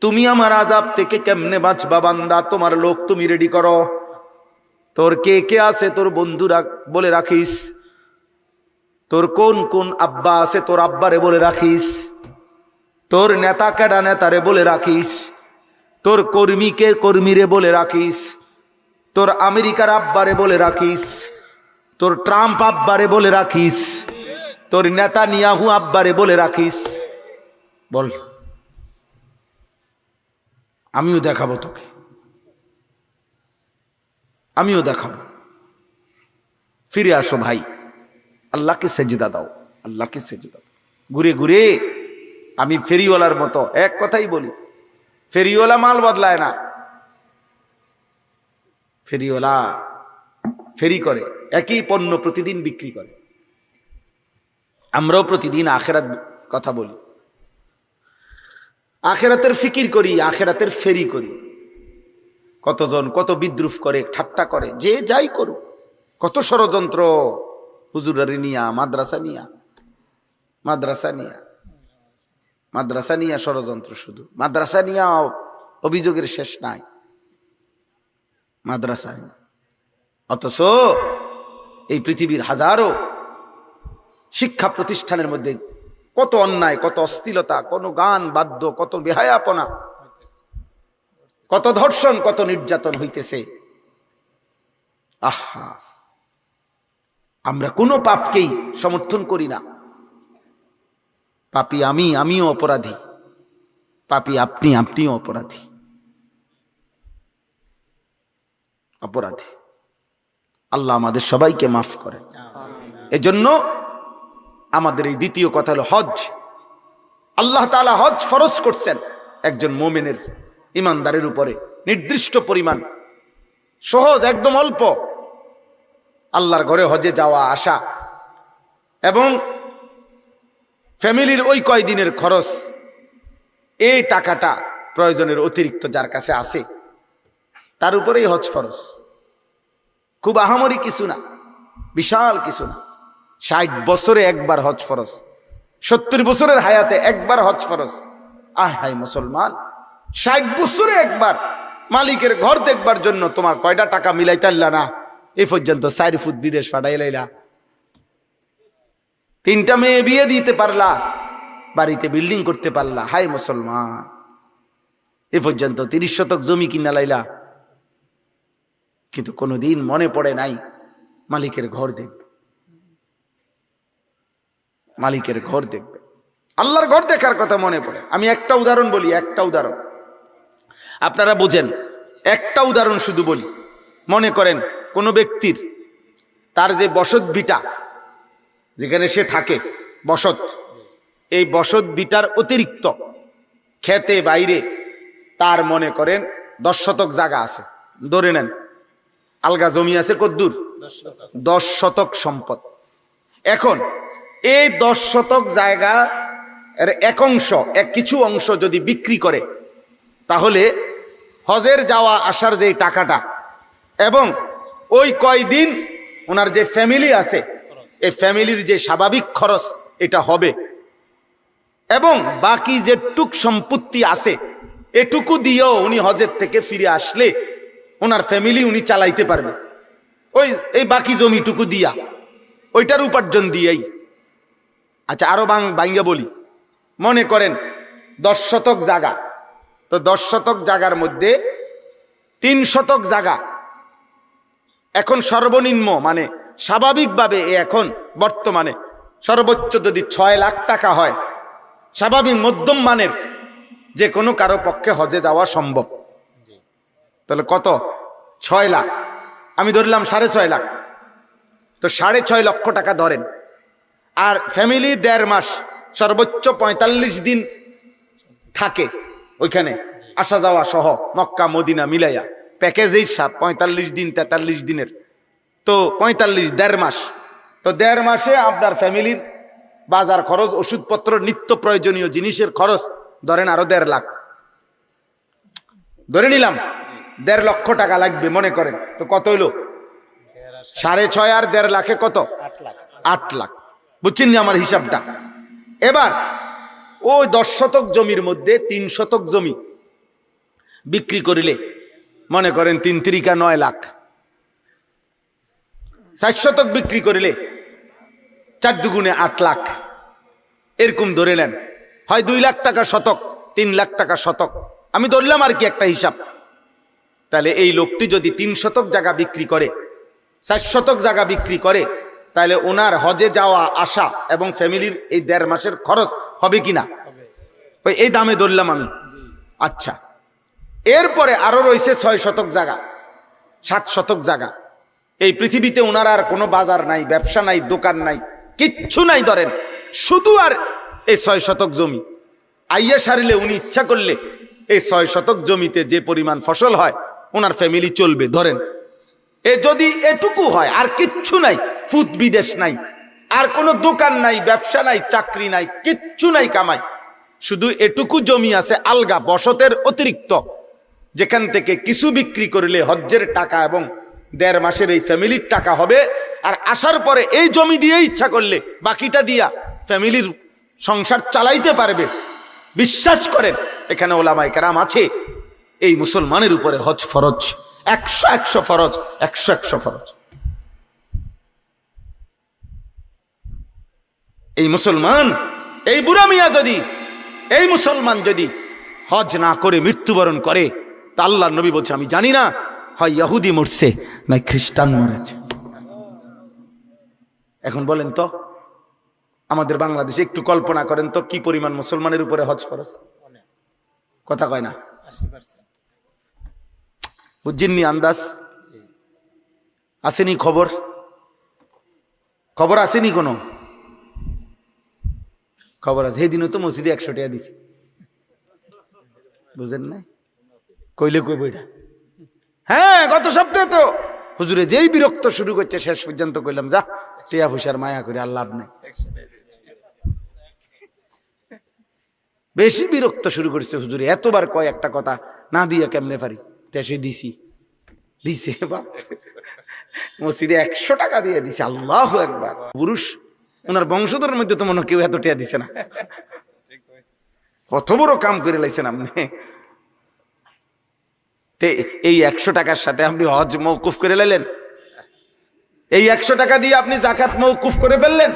তুমি আমার আযাব থেকে কেমনে বাঁচবা বান্দা? তোমার লোক তুমি রেডি করো। তোর কে কে আছে তোর বন্ধুরা বলে রাখিস। তোর কোন কোন আব্বা আছে তোর আব্বারে বলে রাখিস। তোর নেতা কেডা নেতারে বলে রাখিস। তোর কর্মীকে কর্মীরে বলে রাখিস। তোর আমেরিকার আব্বারে বলে রাখিস। তোর ট্রাম্প আব্বারে বলে রাখিস। তোর নেতানিয়াহু আব্বারে বলে রাখিস। বল, আমিও দেখাবো তোকে, আমিও দেখাবো। ফিরে আসো ভাই, আল্লাহকে সেজদা দাও, আল্লাহকে সেজদা দাও। ঘুরে ঘুরে আমি ফেরিওয়ালার মতো এক কথাই বলি, ফেরিওয়ালা মাল বদলায় না। ফেরিওয়ালা ফেরি করে, একই পণ্য প্রতিদিন বিক্রি করে। আমরাও প্রতিদিন আখেরাত কথা বলি, আখেরাতের ফিকির করি, আখেরাতের ফেরি করি। কতজন কত বিদ্রুপ করে, ঠাট্টা করে, যে যাই করুক, কত ষড়যন্ত্র। হুজুরারি নিয়া, মাদ্রাসা নিয়া, মাদ্রাসা নিয়া, মাদ্রাসা নিয়া ষড়যন্ত্র, শুধু মাদ্রাসা নিয়া অভিযোগের শেষ নাই। মাদ্রাসা, অথচ এই পৃথিবীর হাজারো শিক্ষা প্রতিষ্ঠানের মধ্যে কত অন্যায়, কত অশ্লীলতা, কত গান বাদ্য, কত বেহায়াপনা, কত ধর্ষণ, কত নির্যাতন হইতেছে। আহা, আমরা কোনো পাপকেই সমর্থন করি না। পাপী আমি, আমিও অপরাধী। পাপী আপনি, আপনিও অপরাধী। অপরাধী। আল্লাহ আমাদের সবাইকে মাফ করেন। এজন্য আমাদের এই দ্বিতীয় কথা হলো হজ। আল্লাহ তাআলা হজ ফরজ করছেন একজন মুমিনের, ইমানদারের উপরে নির্দিষ্ট পরিমাণ, সহজ, একদম অল্প। আল্লাহর ঘরে হজে যাওয়া আসা এবং ফ্যামিলির ওই কয়দিনের খরচ, এই টাকাটা প্রয়োজনের অতিরিক্ত যার কাছে আছে তার উপরেই হজ ফরজ। খুব আহামরি কিছু না, বিশাল কিছু না। 60 বছরে একবার হজ ফরজ, 70 বছরের হায়াতে একবার হজ ফরজ। হাই মুসলমান, 60 বছরে একবার মালিকের ঘর দেখবার জন্য তোমার কয়টা টাকা মিলাইতাল্লা না? এই পর্যন্ত 4 ফুট বিদেশ পাঠাই লাইলা, 3টা মেয়ে বিয়ে দিতে পারলা, বাড়িতে বিল্ডিং করতে পারলা। হাই মুসলমান, এ পর্যন্ত 30 শতক জমি কিনা লাইলা, কিন্তু কোনোদিন মনে পড়ে নাই মালিকের ঘর দেখবে, মালিকের ঘর দেখবে, আল্লাহর ঘর দেখার কথা মনে পড়ে। আমি একটা উদাহরণ বলি, একটা উদাহরণ আপনারা বোঝেন। একটা উদাহরণ শুধু বলি। মনে করেন কোনো ব্যক্তির তার যে বসত ভিটা, যেখানে সে থাকে বসত, এই বসত ভিটার অতিরিক্ত খেতে বাইরে তার মনে করেন 10 শতক জায়গা আছে, ধরে নেন আলগা জমি আছে কদ্দুর 10 শতক সম্পদ। এখন এই 10 শতক জায়গা এর কিছু অংশ যদি বিক্রি করে, তাহলে হজের যাওয়া আসার যে টাকাটা এবং ওই কয়দিন ওনার যে ফ্যামিলি আছে, এই ফ্যামিলির যে স্বাভাবিক খরচ এটা হবে, এবং বাকি যে টুক সম্পত্তি আছে এটুকু দিয়েও উনি হজের থেকে ফিরে আসলে ওনার ফ্যামিলি উনি চালাইতে পারবে। এই বাকি জমিটুকু দিয়া, ওইটার উপার্জন দিয়েই। আচ্ছা, আরো ভাঙ্গা বলি। মনে করেন 10 শতক জায়গা, তো 10 শতক জায়গার মধ্যে 3 শতক জায়গা এখন সর্বনিম্ন মানে স্বাভাবিকভাবে এখন বর্তমানে সর্বোচ্চ যদি 6 লাখ টাকা হয়, স্বাভাবিক মধ্যম মানের যে কোনো কারো পক্ষে হজে যাওয়া সম্ভব। তাহলে কত? 6 লাখ। আমি ধরলাম 6.5 লাখ, তো 6.5 লক্ষ টাকা ধরেন। আর ফ্যামিলি 1.5 মাস সর্বোচ্চ 45 দিন থাকে ওইখানে, আসা যাওয়া সহ মক্কা মদিনা মিলাইয়া প্যাকেজেই 45 দিন 43 দিনের, তো 45 1.5 মাস। তো 1.5 মাসে আপনার ফ্যামিলির বাজার খরচ, ওষুধপত্র, নিত্য প্রয়োজনীয় জিনিসের খরচ ধরেন আরো 1.5 লাখ ধরে নিলাম, 1.5 লক্ষ টাকা লাগবে মনে করেন। তো কত হইলো? 6.5 আর 1.5 লাখে কত? 8 লাখ। বুঝছেন না আমার হিসাবটা? এবার ওই 10 শতক জমির মধ্যে 3 শতক জমি বিক্রি করিলে মনে করেন 3 3 9 লাখ। 4 শতক বিক্রি করিলে 4 দুগুণে 8 লাখ, এরকম ধরে নেন। হয় 2 লাখ টাকা শতক, 3 লাখ টাকা শতক, আমি ধরলাম আর কি একটা হিসাব। তাহলে এই লোকটি যদি 3 শতক জায়গা বিক্রি করে, 4 শতক জায়গা বিক্রি করে, তাহলে ওনার হজে যাওয়া আসা এবং ফ্যামিলির এই 1.5 মাসের খরচ হবে কিনা? ওই এই দামে ধরলাম আমি। আচ্ছা, এরপরে আরো রয়েছে 6 শতক জায়গা, 7 শতক জায়গা। এই পৃথিবীতে ওনার আর কোনো বাজার নাই, ব্যবসা নাই, দোকান নাই, কিচ্ছু নাই ধরেন, শুধু আর এই 6 শতক জমি। আইয়া সারিলে উনি ইচ্ছা করলে এই 6 শতক জমিতে যে পরিমাণ ফসল হয় ওনার ফ্যামিলি চলবে ধরেন। যদি এটুকু হয়, আর কিচ্ছু নাই, ফুট বিদেশ নাই, আর কোনো দোকান নাই, ব্যবসা নাই, চাকরি নাই, কিচ্ছু নাই কামাই, শুধু এটুকু জমি আছে আলগা বসতের অতিরিক্ত, যেখান থেকে কিছু বিক্রি করলে হজ্জের টাকা এবং 1.5 মাসের এই ফ্যামিলির টাকা হবে। আর আসার পরে এই জমি দিয়ে ইচ্ছা করলে বাকিটা দিয়া ফ্যামিলির সংসার চালাইতে পারবে। বিশ্বাস করেন, এখানে ওলামায়ে কেরাম আছে, এই মুসলমানের উপরে হজ ফরজ, 100 ফরজ, 100 ফরজ। এই মুসলমান, এই বুড়া মিয়া যদি, এই মুসলমান যদি হজ না করে মৃত্যুবরণ করে, তা আল্লাহর নবী বলছে আমি জানি না হয় ইহুদি মরছে নয় খ্রিস্টান মরেছে। এখন বলেন তো আমাদের বাংলাদেশে একটু কল্পনা করেন তো কি পরিমাণ মুসলমানের উপরে হজ ফরজ? কথা কয় না? 80%। বুঝছেননি? আন্দাজ আসেনি? খবর আসেনি? কোনো খবর আছে? সেদিনও তো মসজিদে 100 টাকা দিছে, বুঝেন না? কইলে কইব এটা? হ্যাঁ, গত সপ্তাহে তো হুজুরে যেই বিরক্ত শুরু করছে, শেষ পর্যন্ত কইলাম যা টিয়া পয়সার মায়া করে আর লাভ নেই। বেশি বিরক্ত শুরু করেছে হুজুর, এতবার কয় একটা কথা না দিয়ে কেমনে পারি, সে দিছি দিছে মসজিদে 100 টাকা দিয়ে দিছে। আল্লাহু আকবার। পুরুষ ওনার বংশধরের মধ্যে তো মনে কেউ এত টিয়া দিছে না, কত বড় কাম করে লাইছেন আপনি। এই 100 টাকার সাথে আপনি হজ মওকুফ করে লাইলেন, এই 100 টাকা দিয়ে আপনি জাকাত মওকুফ করে ফেললেন।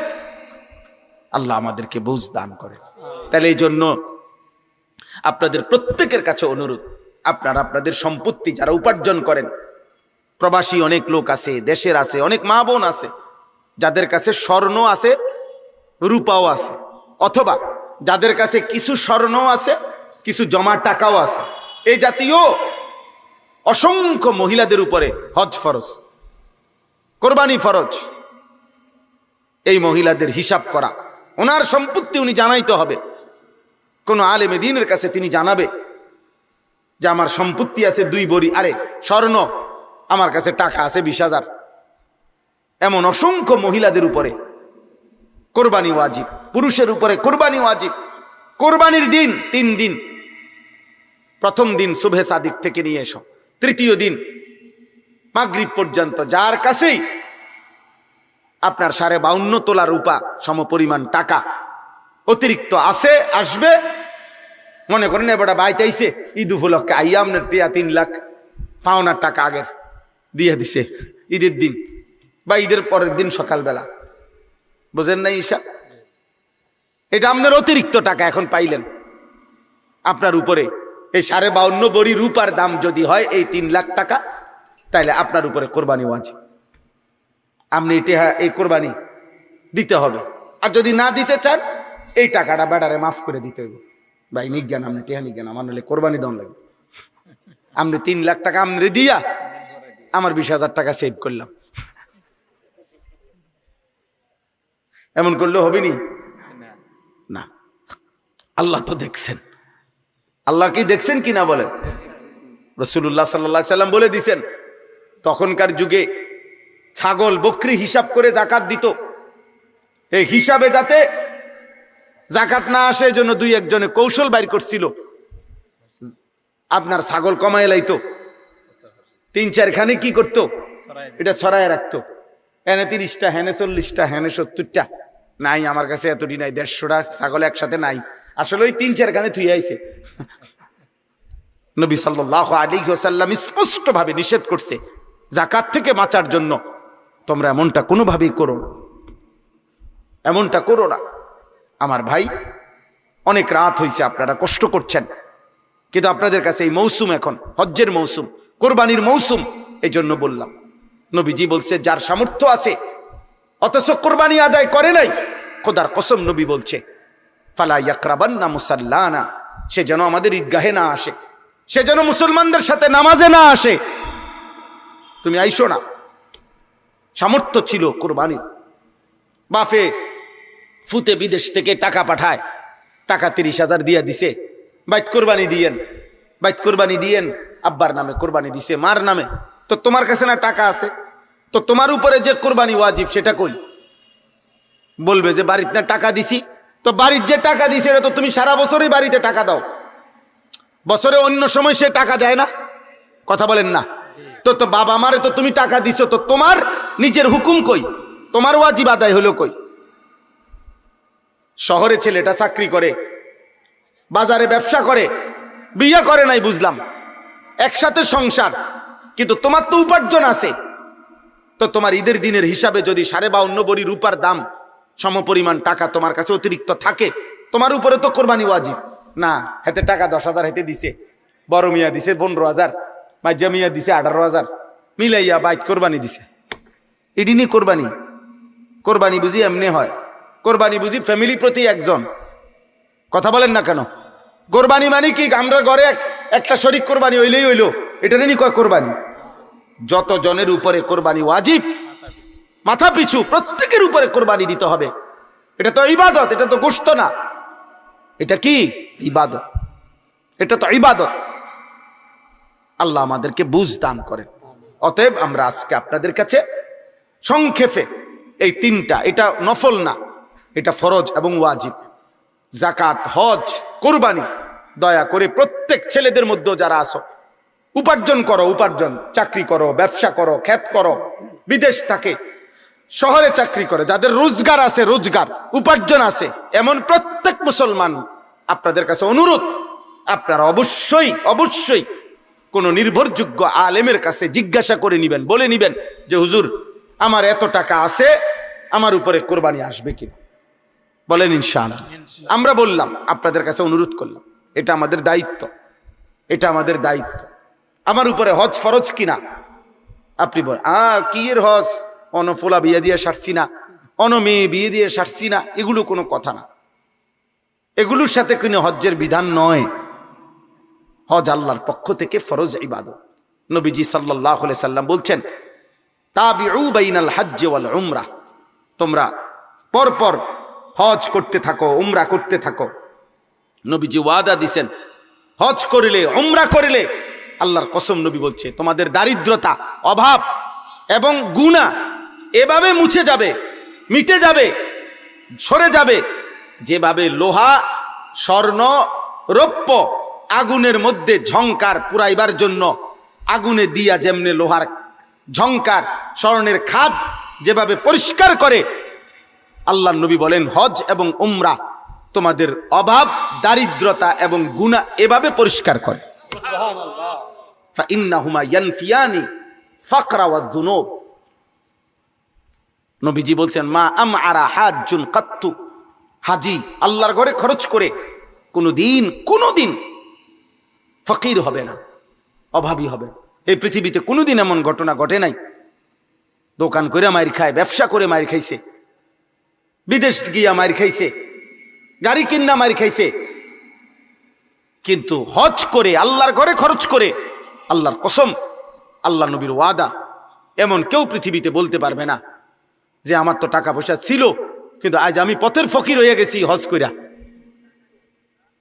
আল্লাহ আমাদেরকে বুঝ দান করে। তাহলে এই জন্য আপনাদের প্রত্যেকের কাছে অনুরোধ, আপনারা আপনাদের সম্পত্তি যারা উপার্জন করেন, প্রবাসী অনেক লোক আছে, দেশের আছে, অনেক মা বোন আছে যাদের কাছে স্বর্ণ আছে, রূপাও আছে, অথবা যাদের কাছে কিছু স্বর্ণ আছে, কিছু জমা টাকাও আছে, এই জাতীয় অসংখ্য মহিলাদের উপরে হজ ফরজ, কোরবানি ফরজ। এই মহিলাদের হিসাব করা, ওনার সম্পত্তি উনি জানাইতে হবে। কোন আলেমে দ্বীনের কাছে তিনি জানাবে যে আমার সম্পত্তি আছে 2 ভরি, আরে স্বর্ণ, আমার কাছে টাকা আছে 20,000। এমন অসংখ্য মহিলাদের উপরে কোরবানি ওয়াজিব, পুরুষের উপরে কোরবানি ওয়াজিব। কোরবানির দিন 3 দিন, প্রথম দিন সুবহে সাদিক থেকে নিয়ে এসো, তৃতীয় দিন মাগরিব পর্যন্ত যার কাছেই আপনার 52.5 তোলা রূপা সমপরিমাণ টাকা অতিরিক্ত আছে, আসবে, মনে করেন এবারে বাইতে আইছে ঈদ উপলক্ষে, আইয়া আপনার 3 লাখ পাওনার টাকা আগের দিয়ে দিছে ঈদের দিন বা ঈদের পরের দিন সকালবেলা, বুঝেন নাই হিসাব? এটা আপনার অতিরিক্ত টাকা এখন পাইলেন। আপনার উপরে এই 52.5 ভরি রূপার দাম যদি হয় এই 3 লাখ টাকা, তাইলে আপনার উপরে কোরবানি ওয়াজিব। আপনি এই কোরবানি দিতে হবে। আর যদি না দিতে চান, এই টাকাটা বেড়ারে মাফ করে দিতে হইব। ভাই নিজ্ঞান, আপনি টেহা নিজ্ঞান, আমার নাহলে কোরবানি দেওয়া লাগবে। আপনি 3 লাখ টাকা আমরে দিয়া আমার 20,000 টাকা সেভ করলাম, এমন করলে হবে নি? না, আল্লাহ তো দেখছেন। আল্লাহ কি দেখছেন কিনা বলেন? রাসূলুল্লাহ সাল্লাল্লাহু আলাইহি সাল্লাম বলে দিছেন, তখনকার যুগে ছাগল বকরি হিসাব করে জাকাত দিত। এই হিসাবে যাতে জাকাত না আসে, জন্য 2-1 জনে কৌশল বাইর করছিল। আপনার ছাগল কমায় লাইতো, 3-4 খানি কি করতো, এটা ছড়ায় রাখতো। হেনে 30টা, হেনে 40টা, হেনে 70টা। নাই আমার কাছে এতটি নাই, 150টা ছাগল একসাথে নাই, আসলে ওই 3-4 খানে থুই আইছে। নবী সাল্লাল্লাহু আলাইহি ওয়াসাল্লাম স্পষ্ট ভাবে নিষেধ করছে জাকাত থেকে বাঁচার জন্য। তোমরা এমনটা কোনোভাবেই করো না, এমনটা করো না। আমার ভাই, অনেক রাত হয়েছে, আপনারা কষ্ট করছেন, কিন্তু আপনাদের কাছে এই মৌসুম এখন হজ্জের মৌসুম, কোরবানির মৌসুম, এই জন্য বললাম। নবীজি বলছে যার সামর্থ্য আছে অথচ কোরবানি আদায় করে নাই, খোদার কসম নবী বলছে ফালা ইয়াকরাবান্না মুসাল্লানা, সে যেন আমাদের ঈদগাহে না আসে, সে যেন মুসলমানদের সাথে নামাজে না আসে। তুমি আইসো না। সামর্থ্য ছিল কোরবানির, বাফে ফুতে বিদেশ থেকে টাকা পাঠায়, টাকা 30,000 দিয়া দিছে, বাইত কোরবানি দিয়েন, বাইত কোরবানি দিয়েন, আব্বার নামে কোরবানি দিছে, মার নামে। তো তোমার কাছে না টাকা আছে, তো তোমার উপরে যে কোরবানি ওয়াজিব সেটা কই? বলবে যে বাড়িতে না টাকা দিছি, তো বাড়ির যে টাকা দিছে এটা তো তুমি সারা বছরই বাড়িতে টাকা দাও, বছরে অন্য সময় সে টাকা দেয় না, কথা বলেন না? তো বাবা মারে তো তুমি টাকা দিছো, তো তোমার নিজের হুকুম কই, তোমার ওয়াজিব আদায় হলো কই? শহরে ছেলেটা চাকরি করে, বাজারে ব্যবসা করে, বিয়ে করে নাই বুঝলাম, একসাথে সংসার, কিন্তু তোমার তো উপার্জন আছে। তো তোমার ঈদের দিনের হিসাবে যদি 52.5 ভরি রূপার দাম সমপরিমাণ টাকা তোমার কাছে অতিরিক্ত থাকে, তোমার উপরে তো কোরবানি ওয়াজিব না। হাতে টাকা 10,000 হাতে দিছে, বড় মিয়া দিছে 15,000, মাঝা মিয়া দিছে 18,000, মিলাইয়া বাইত কোরবানি দিছে। এটি নিয়ে কোরবানি? কোরবানি বুঝি এমনি হয়? কোরবানি বুঝি ফ্যামিলি প্রতি একজন, কথা বলেন না কেন? কোরবানি মানে কি আমরা ঘরে একটা শরীক কোরবানি হইলেই হইলো, এটা নিয়ে কয় কোরবানি? যত জনের উপরে কোরবানি ওয়াজিব, মাথা পিছু প্রত্যেকের উপরে কোরবানি দিতে হবে। এটা তো ইবাদত, এটা তো গোশত না, এটা কি ইবাদত, এটা তো ইবাদত। আল্লাহ আমাদেরকে বুঝ দান করেন। অতএব আমরা আজকে আপনাদের কাছে সংক্ষেপে এই তিনটা, এটা নফল না, এটা ফরজ এবং ওয়াজিব। জাকাত, হজ, কুরবানি। দয়া করে প্রত্যেক ছেলেদের মধ্যে যারা আসো, উপার্জন করো, উপার্জন, চাকরি করো, ব্যবসা করো, ক্ষেত করো, বিদেশ থাকে, শহরে চাকরি করে, যাদের রোজগার আছে, রোজগার উপার্জন আছে, এমন প্রত্যেক মুসলমান আপনাদের কাছে অনুরোধ, আপনারা অবশ্যই অবশ্যই কোন নির্ভরযোগ্য আলেমের কাছে জিজ্ঞাসা করে নিবেন, বলে নিবেন যে হুজুর আমার এত টাকা আছে, আমার উপরে কোরবানি আসবে কিনা, বলেন ইনশাআল্লাহ। আমরা বললাম, আপনাদের কাছে অনুরোধ করলাম, এটা আমাদের দায়িত্ব, এটা আমাদের দায়িত্ব। আমার উপরে হজ ফরজ কিনা আপনি বলেন, কি এর হজ, অনফোলা বিয়ে দিয়ে সারছি না, মেয়ে বিয়ে দিয়ে সারছি না, এগুলো কোনো কথা না, এগুলোর সাথে কোনো হজ্জের বিধান নয়। হজ আল্লাহর পক্ষ থেকে ফরজ ইবাদত। নবীজি সাল্লাল্লাহু আলাইহি সাল্লাম বলছেন, তাবিউ বাইনাল হজ্জ ওয়াল উমরা, তোমরা পরপর হজ করতে থাকো, উমরা করতে থাকো। নবীজি ওয়াদা দিছেন, হজ করিলে, উমরা করিলে, আল্লাহর কসম নবী বলছে, তোমাদের দারিদ্রতা, অভাব এবং গুনাহ এভাবে মুছে যাবে, মিটে যাবে, সরে যাবে, যেভাবে লোহা, স্বর্ণ, রৌপ্য আগুনের মধ্যে ঝংকার পুরাইবার জন্য আগুনে দিয়া যেমনি লোহার ঝংকার, স্বর্ণের খাদ যেভাবে পরিষ্কার করে, আল্লাহর নবী বলেন হজ এবং উমরা তোমাদের অভাব, দারিদ্রতা এবং গুনাহ এভাবে পরিষ্কার করে। সুবহানাল্লাহ। ফাইন্নাহুমা ইয়ানফিয়ানি ফাকরা ওয়াদ দুনুব। নবীজি বলছেন, মা আমআরা হাজ্জুন কাত্তু, হাজি আল্লাহর ঘরে খরচ করে কোনোদিন ফকির হবে না, অভাবী হবে। এই পৃথিবীতে কোনোদিন এমন ঘটনা ঘটে নাই, দোকান করে মাইর খায়, ব্যবসা করে মাইর খাইছে, বিদেশ গিয়া মাইর খাইছে, গাড়ি কিনা মাইর খাইছে, কিন্তু হজ করে, আল্লাহর ঘরে খরচ করে, আল্লাহর কসম, আল্লাহ নবীর ওয়াদা, এমন কেউ পৃথিবীতে বলতে পারবে না যে আমার তো টাকা পয়সা ছিল কিন্তু আজ আমি পথের ফকির হয়ে গেছি হজ কইরা,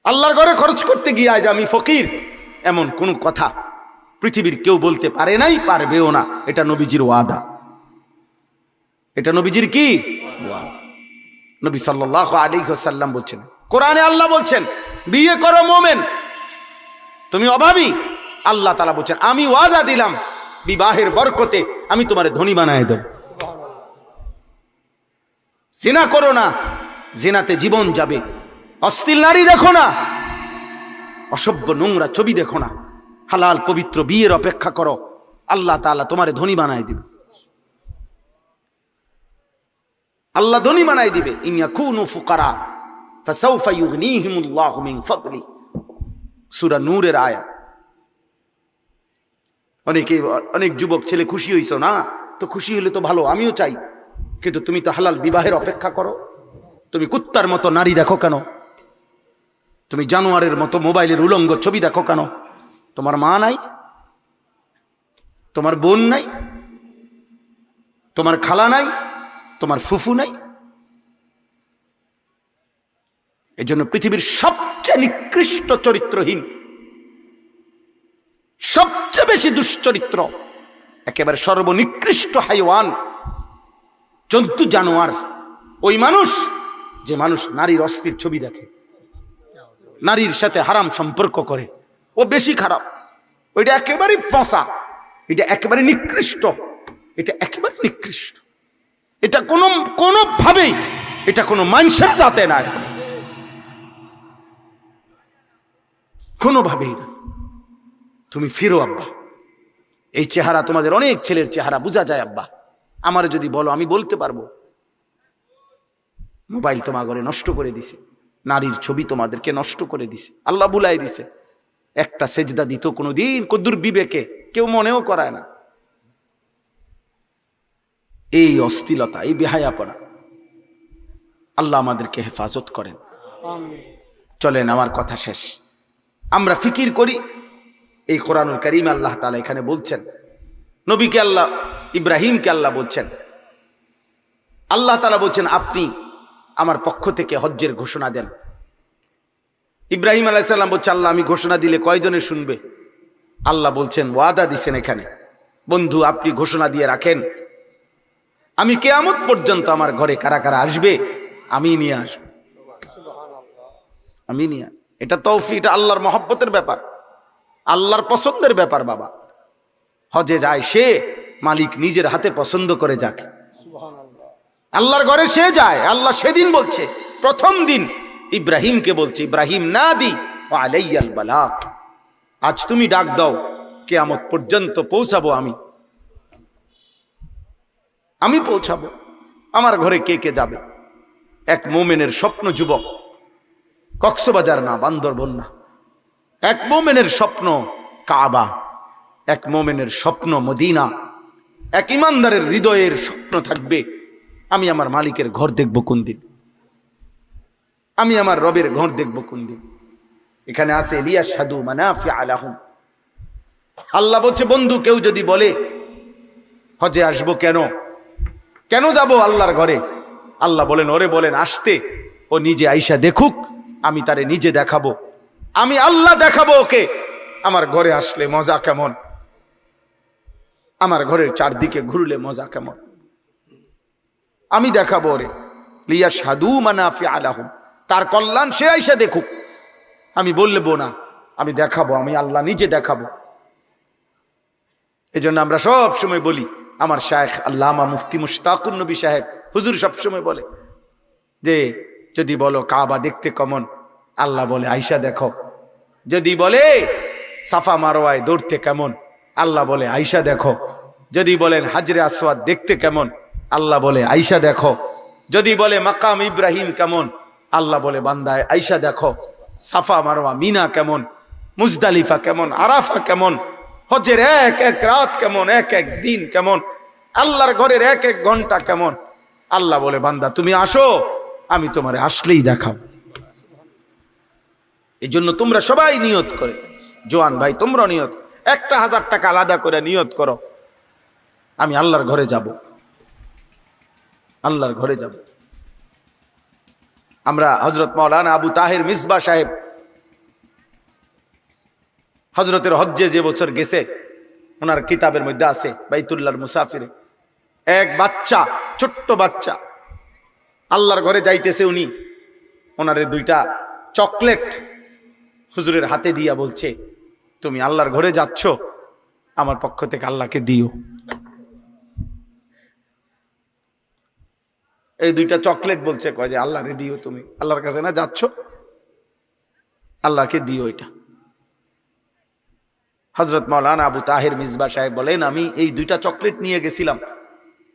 আল্লাহর ঘরে খরচ করতে গিয়ে আজ আমি ফকির, এমন কোন কথা পৃথিবীর কেউ বলতে পারে নাই, পারবেও না। এটা নবীজির ওয়াদা, এটা নবীজির কি ওয়াদা। নবী সাল্লাল্লাহু আলাইহি ওয়াসাল্লাম বলছেন, কোরআনে আল্লাহ বলছেন, বিয়ে করো মোমেন, তুমি অভাবী, আল্লাহ তাআলা বলছেন আমি ওয়াদা দিলাম বিবাহের বরকতে আমি তোমারে ধনী বানায় দেব। জিনা করো না, জিনাতে জীবন যাবে। অশ্লীল নারী দেখো না, অসভ্য নোংরা ছবি দেখো না, হালাল পবিত্র বিয়ের অপেক্ষা করো, আল্লাহ তাআলা তোমারে ধনী বানায় দিবে, আল্লাহ ধনী বানায় দিবে। ইন ইয়াকুনু ফুকারা ফাসাউফা ইউগনিহিমুল্লাহু মিন ফাদলি, সূরা নূরের আয়াত। অনেক যুবক ছেলে খুশি হইছো না, তো খুশি হলে তো ভালো, আমিও চাই, কিন্তু তুমি তো হালাল বিবাহের অপেক্ষা করো। তুমি কুত্তার মতো নারী দেখো কেন? তুমি জানোয়ারের মতো মোবাইলের উলঙ্গ ছবি দেখো কেন? তোমার মা নাই, তোমার বোন নাই, তোমার খালা নাই, তোমার ফুফু নাই? এজন্য পৃথিবীর সবচেয়ে নিকৃষ্ট চরিত্রহীন, সবচেয়ে বেশি দুশ্চরিত্র, একেবারে সর্বনিকৃষ্ট হাইওয়ান, জন্তু, জানোয়ার ওই মানুষ যে মানুষ নারীর অস্থির ছবি দেখে, নারীর সাথে হারাম সম্পর্ক করে, ও বেশি খারাপ। ওইটা একেবারে পচা, এটা একেবারে নিকৃষ্ট, এটা একেবারে নিকৃষ্ট। এটা কোনোভাবেই এটা কোনো মানুষের জাতে না, কোনোভাবেই না। তুমি ফিরো আব্বা, এই চেহারা তোমাদের অনেক ছেলের চেহারা বোঝা যায় আব্বা, আমার যদি বলো আমি বলতে পারবো। মোবাইল তোমার ঘরে নষ্ট করে দিছে, নারীর ছবি তোমাদেরকে নষ্ট করে দিছে, আল্লাহ বুলাই দিছে। একটা সেজদা দিত কোনোদিন কদ্দুর বিবেকে কেউ মনেও করায় না। এই অস্থিলতা, এই বেহায়াপনা, আল্লাহ আমাদেরকে হেফাজত করেন। চলেন, আমার কথা শেষ। আমরা ফিকির করি, এই কোরআনুল কারীম আল্লাহ তাআলা এখানে বলছেন, নবীকে আল্লাহ, ইব্রাহিমকে আল্লাহ বলছেন, আল্লাহ তাআলা বলছেন আপনি আমার পক্ষ থেকে হজ্জের ঘোষণা দেন। ইব্রাহিম আলাইহিস সালাম বলছে, আল্লাহ আমি ঘোষণা দিলে কয়জনে শুনবে? আল্লাহ বলছেন, ওয়াদা দিছেন এখানে, বন্ধু আপনি ঘোষণা দিয়ে রাখেন, আমি কিয়ামত পর্যন্ত আমার ঘরে কারা কারা আসবে আমি নিয়ে আসবো, আমি নিয়ে। এটা তৌফিক, এটা আল্লাহর মহব্বতের ব্যাপার, আল্লাহর পছন্দের ব্যাপার। বাবা হজে যায় সে, মালিক নিজের হাতে পছন্দ করে যাকে আল্লাহর ঘরে সে যায়। আল্লাহ সেদিন বলছে, প্রথম দিন ইব্রাহিমকে বলছে, ইব্রাহিম নাদি ওয়া আলাইয়াল বালাগ, আজ তুমি ডাক দাও, কিয়ামত পর্যন্ত পৌঁছাবো আমি পৌঁছাবো। আমার ঘরে কে কে যাবে? এক মোমেনের স্বপ্ন যুবক, কক্সবাজার না, বান্দরবন না, এক মোমেনের স্বপ্ন কাবা, এক মোমেনের স্বপ্ন মদিনা, এক ইমানদারের হৃদয়ের স্বপ্ন থাকবে, আমি আমার মালিকের ঘর দেখব কোন দিন, আমি আমার রবের ঘর দেখব কোন দিন। এখানে আছে লিয়াশহাদু মানাফিআ লাহুম। আল্লাহ বলছে, বন্ধু কেউ যদি বলে হজে আসবো, কেন যাব আল্লাহর ঘরে, আল্লাহ বলেন, ওরে বলেন আসতে, ও নিজে আইসা দেখুক, আমি তারে নিজে দেখাবো, আমি আল্লাহ দেখাবো ওকে আমার ঘরে আসলে মজা কেমন, আমার ঘরের চারদিকে ঘুরলে মজা কেমন, আমি দেখাবো ওরে। লিয়াশহাদু মানাফিআ লাহুম, তার কল্যাণ সে আইসা দেখুক, আমি বলবো না, আমি দেখাবো, আমি আল্লাহ নিজে দেখাবো। এজন্য আমরা সব সময় বলি, আমার শায়েখ আল্লামা মুফতি মুশতাকুন নবী সাহেব হুজুর সব সময় বলে যে, যদি বলো কাবা দেখতে কেমন, আল্লাহ বলে আইসা দেখো। যদি বলে সাফা মারওয়ায় দৌড়তে কেমন, আল্লাহ বলে আইসা দেখো। যদি বলেন হাজরে আসওয়াদ দেখতে কেমন, আল্লাহ বলে আইসা দেখো। যদি বলে মাকাম ইব্রাহিম কেমন, আল্লাহ বলে বান্দায় আইসা দেখো। সাফা মারওয়া মিনা কেমন, মুজদালিফা কেমন, আরাফা কেমন, হজের এক এক রাত কেমন, এক এক দিন কেমন, আল্লাহর ঘরের এক এক ঘন্টা কেমন, আল্লাহ বলে বান্দা তুমি আসো, আমি তোমারে আসলেই দেখাব। এই জন্য তোমরা সবাই নিয়ত করে, জোয়ান ভাই তোমরা নিয়ত, 1000 টাকা আলাদা করে নিয়ত করো, আমি আল্লাহর ঘরে যাব, আল্লাহর ঘরে যাব। আমরা হযরত মাওলানা আবু তাহের মিসবা সাহেব হযরতের হজ্জে যে বছর গেছে, ওনার কিতাবের মধ্যে আছে বাইতুল্লাহর মুসাফিরে, এক বাচ্চা, ছোট্ট বাচ্চা আল্লাহর ঘরে যাইতেছে, উনি ওনারে 2টা চকলেট হুজুরের হাতে দিয়া বলছে, তুমি আল্লাহর ঘরে যাচ্ছ, আমার পক্ষ থেকে আল্লাহকে দিও। এই 2টা চকলেট বলছে, কয় যে আল্লাহরে দিও, তুমি আল্লাহর কাছে না যাচ্ছ, আল্লাহকে দিও এটা। হযরত মাওলানা আবু তাহের মিসবা সাহেব বলেন, আমি এই 2টা চকলেট নিয়ে গেছিলাম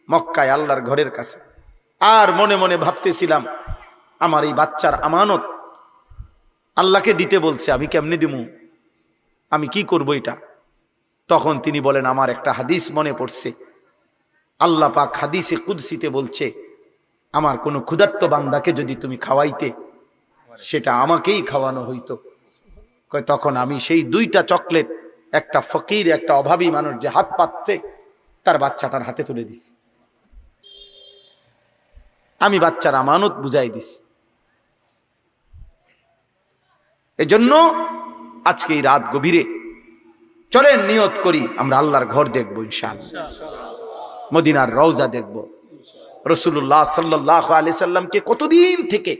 মক্কায় আল্লাহর ঘরের কাছে, আর মনে মনে ভাবতেছিলাম আমার এই বাচ্চার আমানত আল্লাহকে দিতে বলছে, আমি কেমনে দিমু, আমি কি করব এটা। তখন তিনি বলেন, আমার একটা হাদিস মনে পড়ছে, আল্লাহ পাক হাদিসে কুদসিতে বলছে, আমার কোনো ক্ষুধার্ত বান্দাকে যদি তুমি খাওয়াইতে, সেটা আমাকেই খাওয়ানো হইতো। কয় তখন আমি সেই 2টা চকলেট একটা ফকির, একটা অভাবী মানুষ যে হাত পাচ্ছে, তার বাচ্চাটার হাতে তুলে দিছি, আমি বাচ্চার আমানত বুঝাই দিছি। এজন্য আজকে এই রাত গভীরে চলেন নিয়ত করি, আমরা আল্লাহর ঘর দেখবো ইনশাআল্লাহ, মদিনার রওজা দেখবো। রাসূলুল্লাহ সাল্লাল্লাহু আলাইহি সাল্লামকে কতদিন থেকে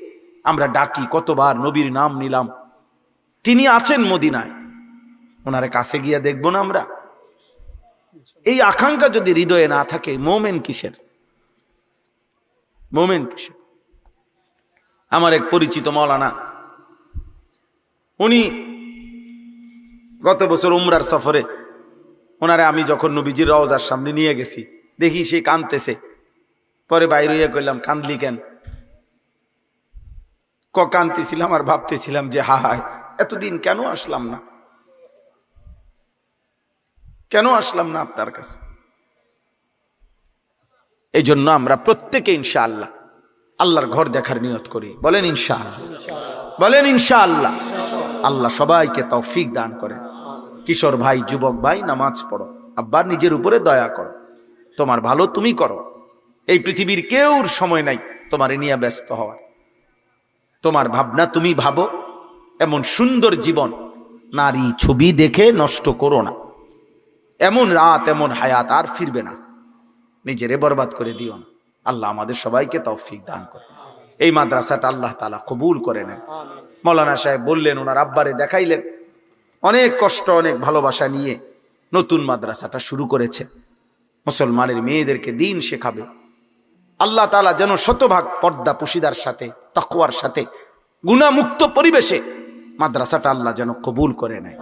আমরা ডাকি, কতবার নবীর নাম নিলাম, তিনি আছেন মদিনায়, ওনার কাছে গিয়া দেখবো না আমরা? এই আকাঙ্ক্ষা যদি হৃদয়ে না থাকে, মোমেন কিসের, মোমেন কিসের? আমার এক পরিচিত মাওলানা, উনি গত বছর উমরার সফরে, ওনারে আমি যখন নবীজির রওজার সামনে নিয়ে গেছি, দেখি সে কাঁদতেছে। পরে বাইরে হইয়া কইলাম, কাঁদলি কেন? কাঁদতেছিলাম আর ভাবতেছিলাম যে হায় এতদিন কেন আসলাম না, কেন আসলাম না আপনার কাছে। এই জন্য আমরা প্রত্যেকে ইনশাআল্লাহ আল্লাহর ঘর দেখার নিয়ত করি। বলেন ইনশাআল্লাহ, বলেন ইনশাআল্লাহ। আল্লাহ সবাইকে তৌফিক দান করেন। কিশোর ভাই, যুবক ভাই, নামাজ পড়ো, আব্বার নিজের উপরে দয়া করো, তোমার ভালো তুমি করো। এই পৃথিবীর কেউর সময় নাই তোমার নিয়ে ব্যস্ত হওয়ার, তোমার ভাবনা তুমি ভাবো। এমন সুন্দর জীবন নারী ছবি দেখে নষ্ট করো না, এমন রাত এমন হায়াত আর ফিরবে না, নিজেরে বরবাদ করে দিও না। আল্লাহ আমাদের সবাইকে তৌফিক দান করে। এই মাদ্রাসাটা আল্লাহ তাআলা কবুল করে নেন। মৌলানা সাহেব বললেন, ওনার আব্বারে দেখাইলেন, অনেক কষ্ট অনেক ভালোবাসা নিয়ে নতুন মাদ্রাসাটা শুরু করেছে। মুসলমানের মেয়েদেরকে দিন শেখাবে। আল্লাহ তাআলা যেন শতভাগ পর্দা পুশিদার সাথে, তাকওয়ার সাথে, গুনাহমুক্ত পরিবেশে মাদ্রাসাটা আল্লাহ যেন কবুল করে নেয়।